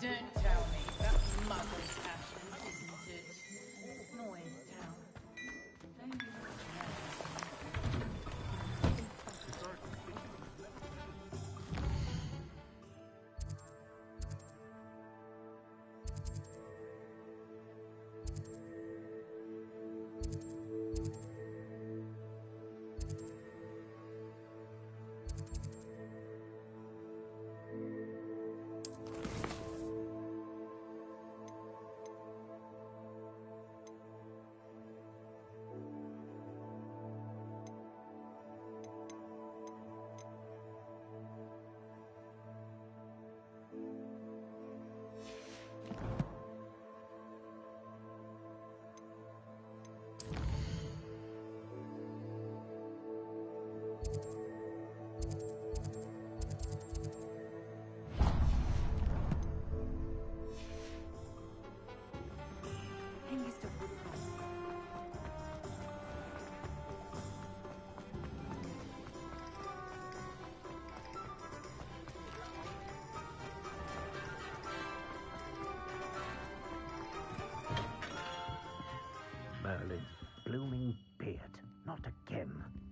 Don't tell me that's mother's ashes, isn't it? Noise town.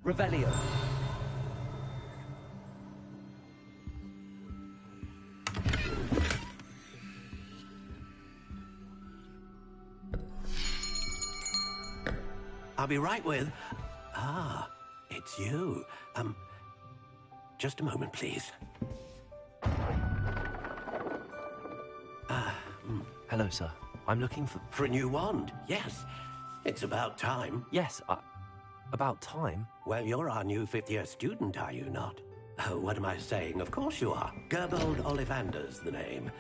Revelio.
I'll be right with... Ah, it's you. Just a moment, please.
Hello, sir. I'm looking
For a new wand, yes. It's about time.
Yes, about time?
Well, you're our new fifth-year student, are you not? Oh, what am I saying? Of course you are. Gerbold Ollivander's the name.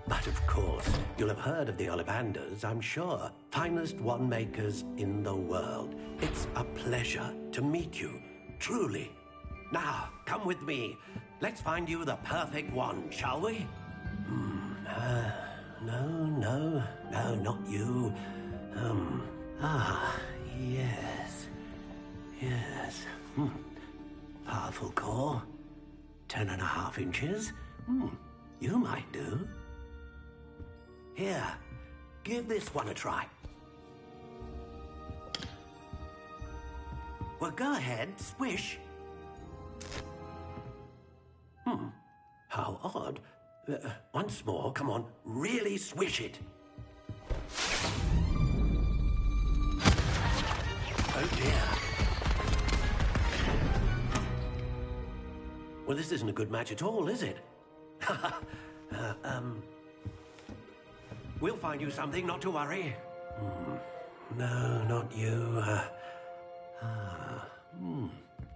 But of course, you'll have heard of the Ollivanders, I'm sure. Finest wand makers in the world. It's a pleasure to meet you, truly. Now, come with me. Let's find you the perfect wand, shall we? No, not you. Yes. Powerful core. 10.5 inches. You might do. Here, give this one a try. Well, go ahead, swish. How odd. Once more, come on, really swish it. Oh dear. Well, this isn't a good match at all, is it? We'll find you something, not to worry. No, not you.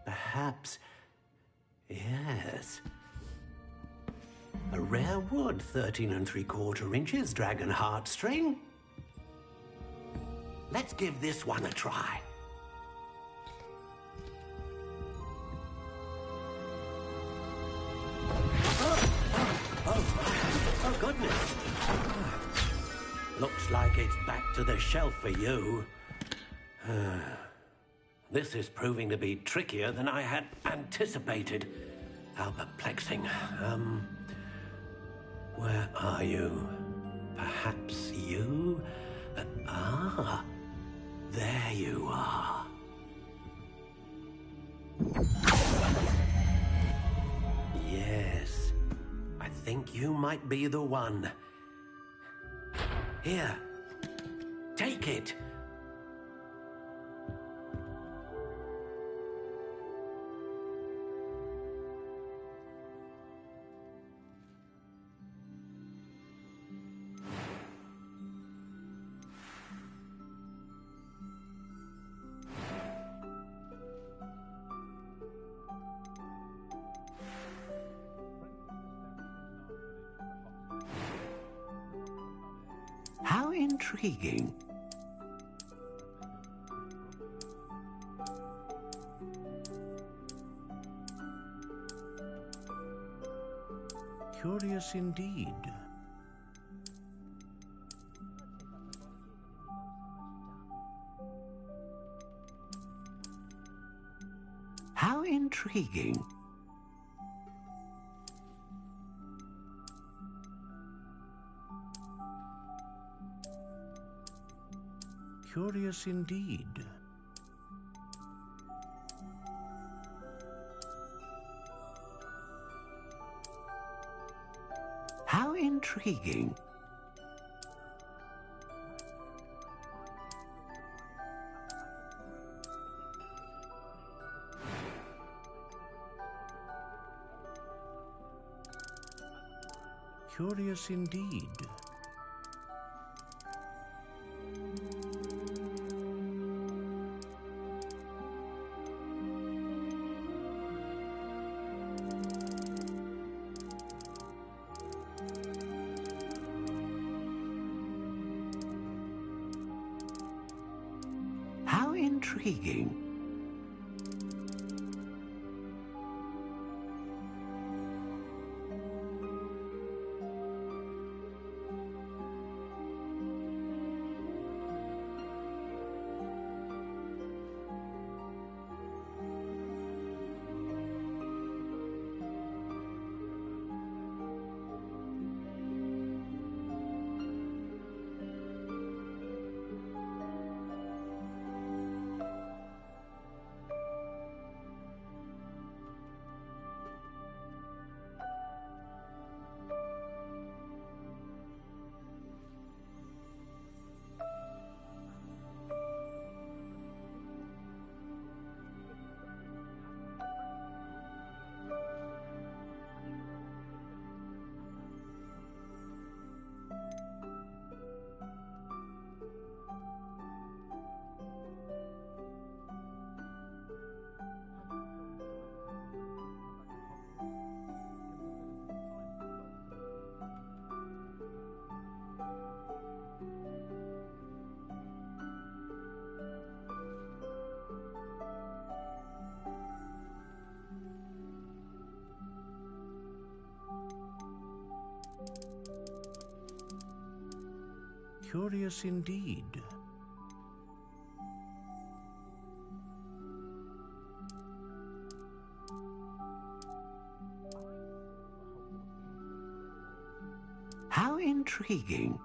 Perhaps. Yes. A rare wood, 13 3/4 inches, dragon heartstring. Let's give this one a try. Oh, goodness. Looks like it's back to the shelf for you. This is proving to be trickier than I had anticipated. How perplexing. Where are you? Perhaps you? There you are. Yes, I think you might be the one. Here, take it. How intriguing. Curious indeed. How intriguing. Curious indeed. How intriguing. Curious indeed. How intriguing.
Curious indeed.
How intriguing.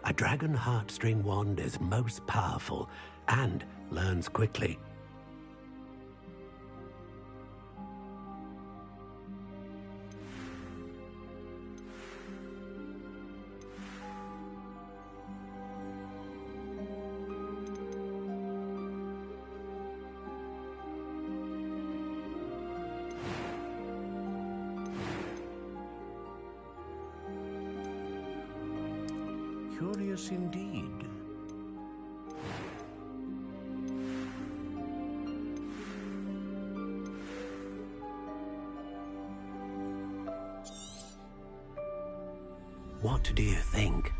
A dragon heartstring wand is most powerful and learns quickly.
Curious indeed.
What do you think?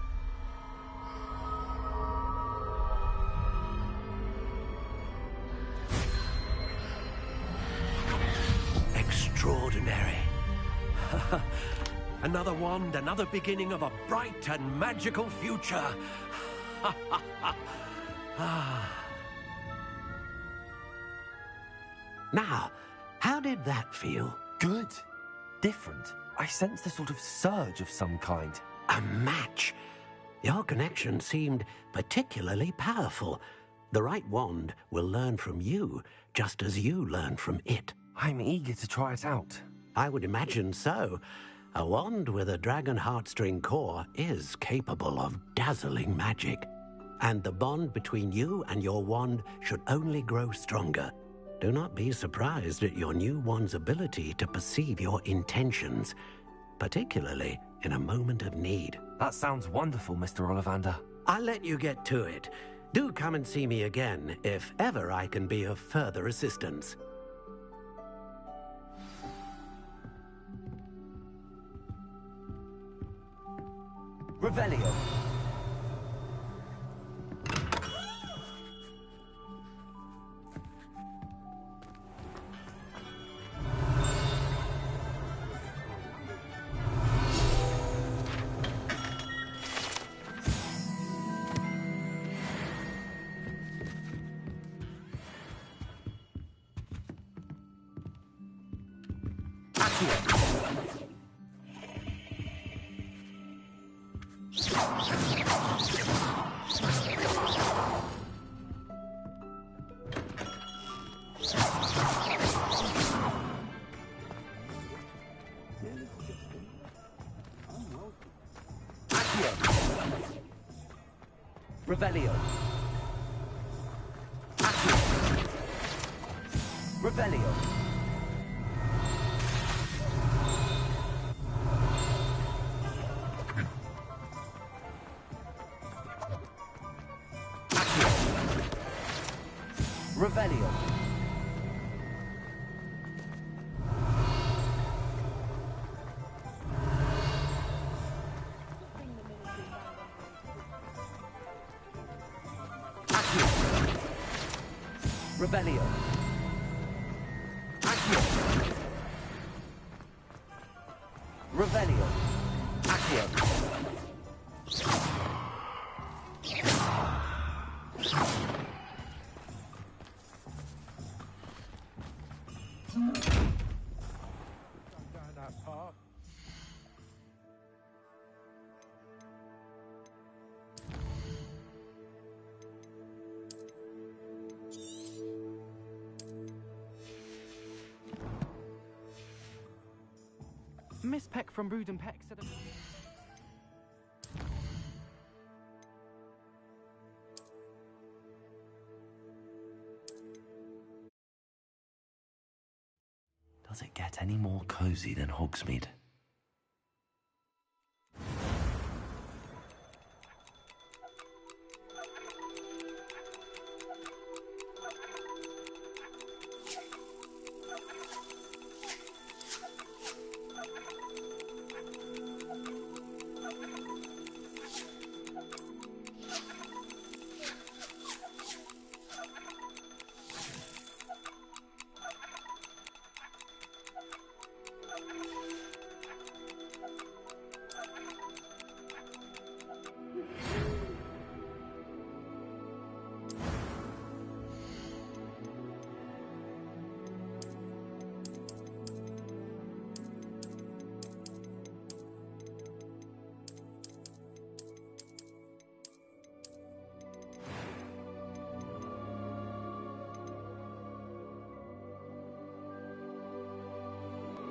Extraordinary. Another wand, another beginning of a bright and magical future. Now, how did that feel?
Good. Different. I sensed a sort of surge of some kind.
A match. Your connection seemed particularly powerful. The right wand will learn from you, just as you learn from it.
I'm eager to try it out.
I would imagine so. A wand with a dragon heartstring core is capable of dazzling magic. And the bond between you and your wand should only grow stronger. Do not be surprised at your new wand's ability to perceive your intentions, particularly in a moment of need.
That sounds wonderful, Mr. Ollivander.
I'll let you get to it. Do come and see me again if ever I can be of further assistance.
Revelio. Revelio. Revelio. Revelio. Revelio. Accio. Revelio. Accio.
Miss Peck from Brood and Peck said...
Does it get any more cozy than Hogsmeade?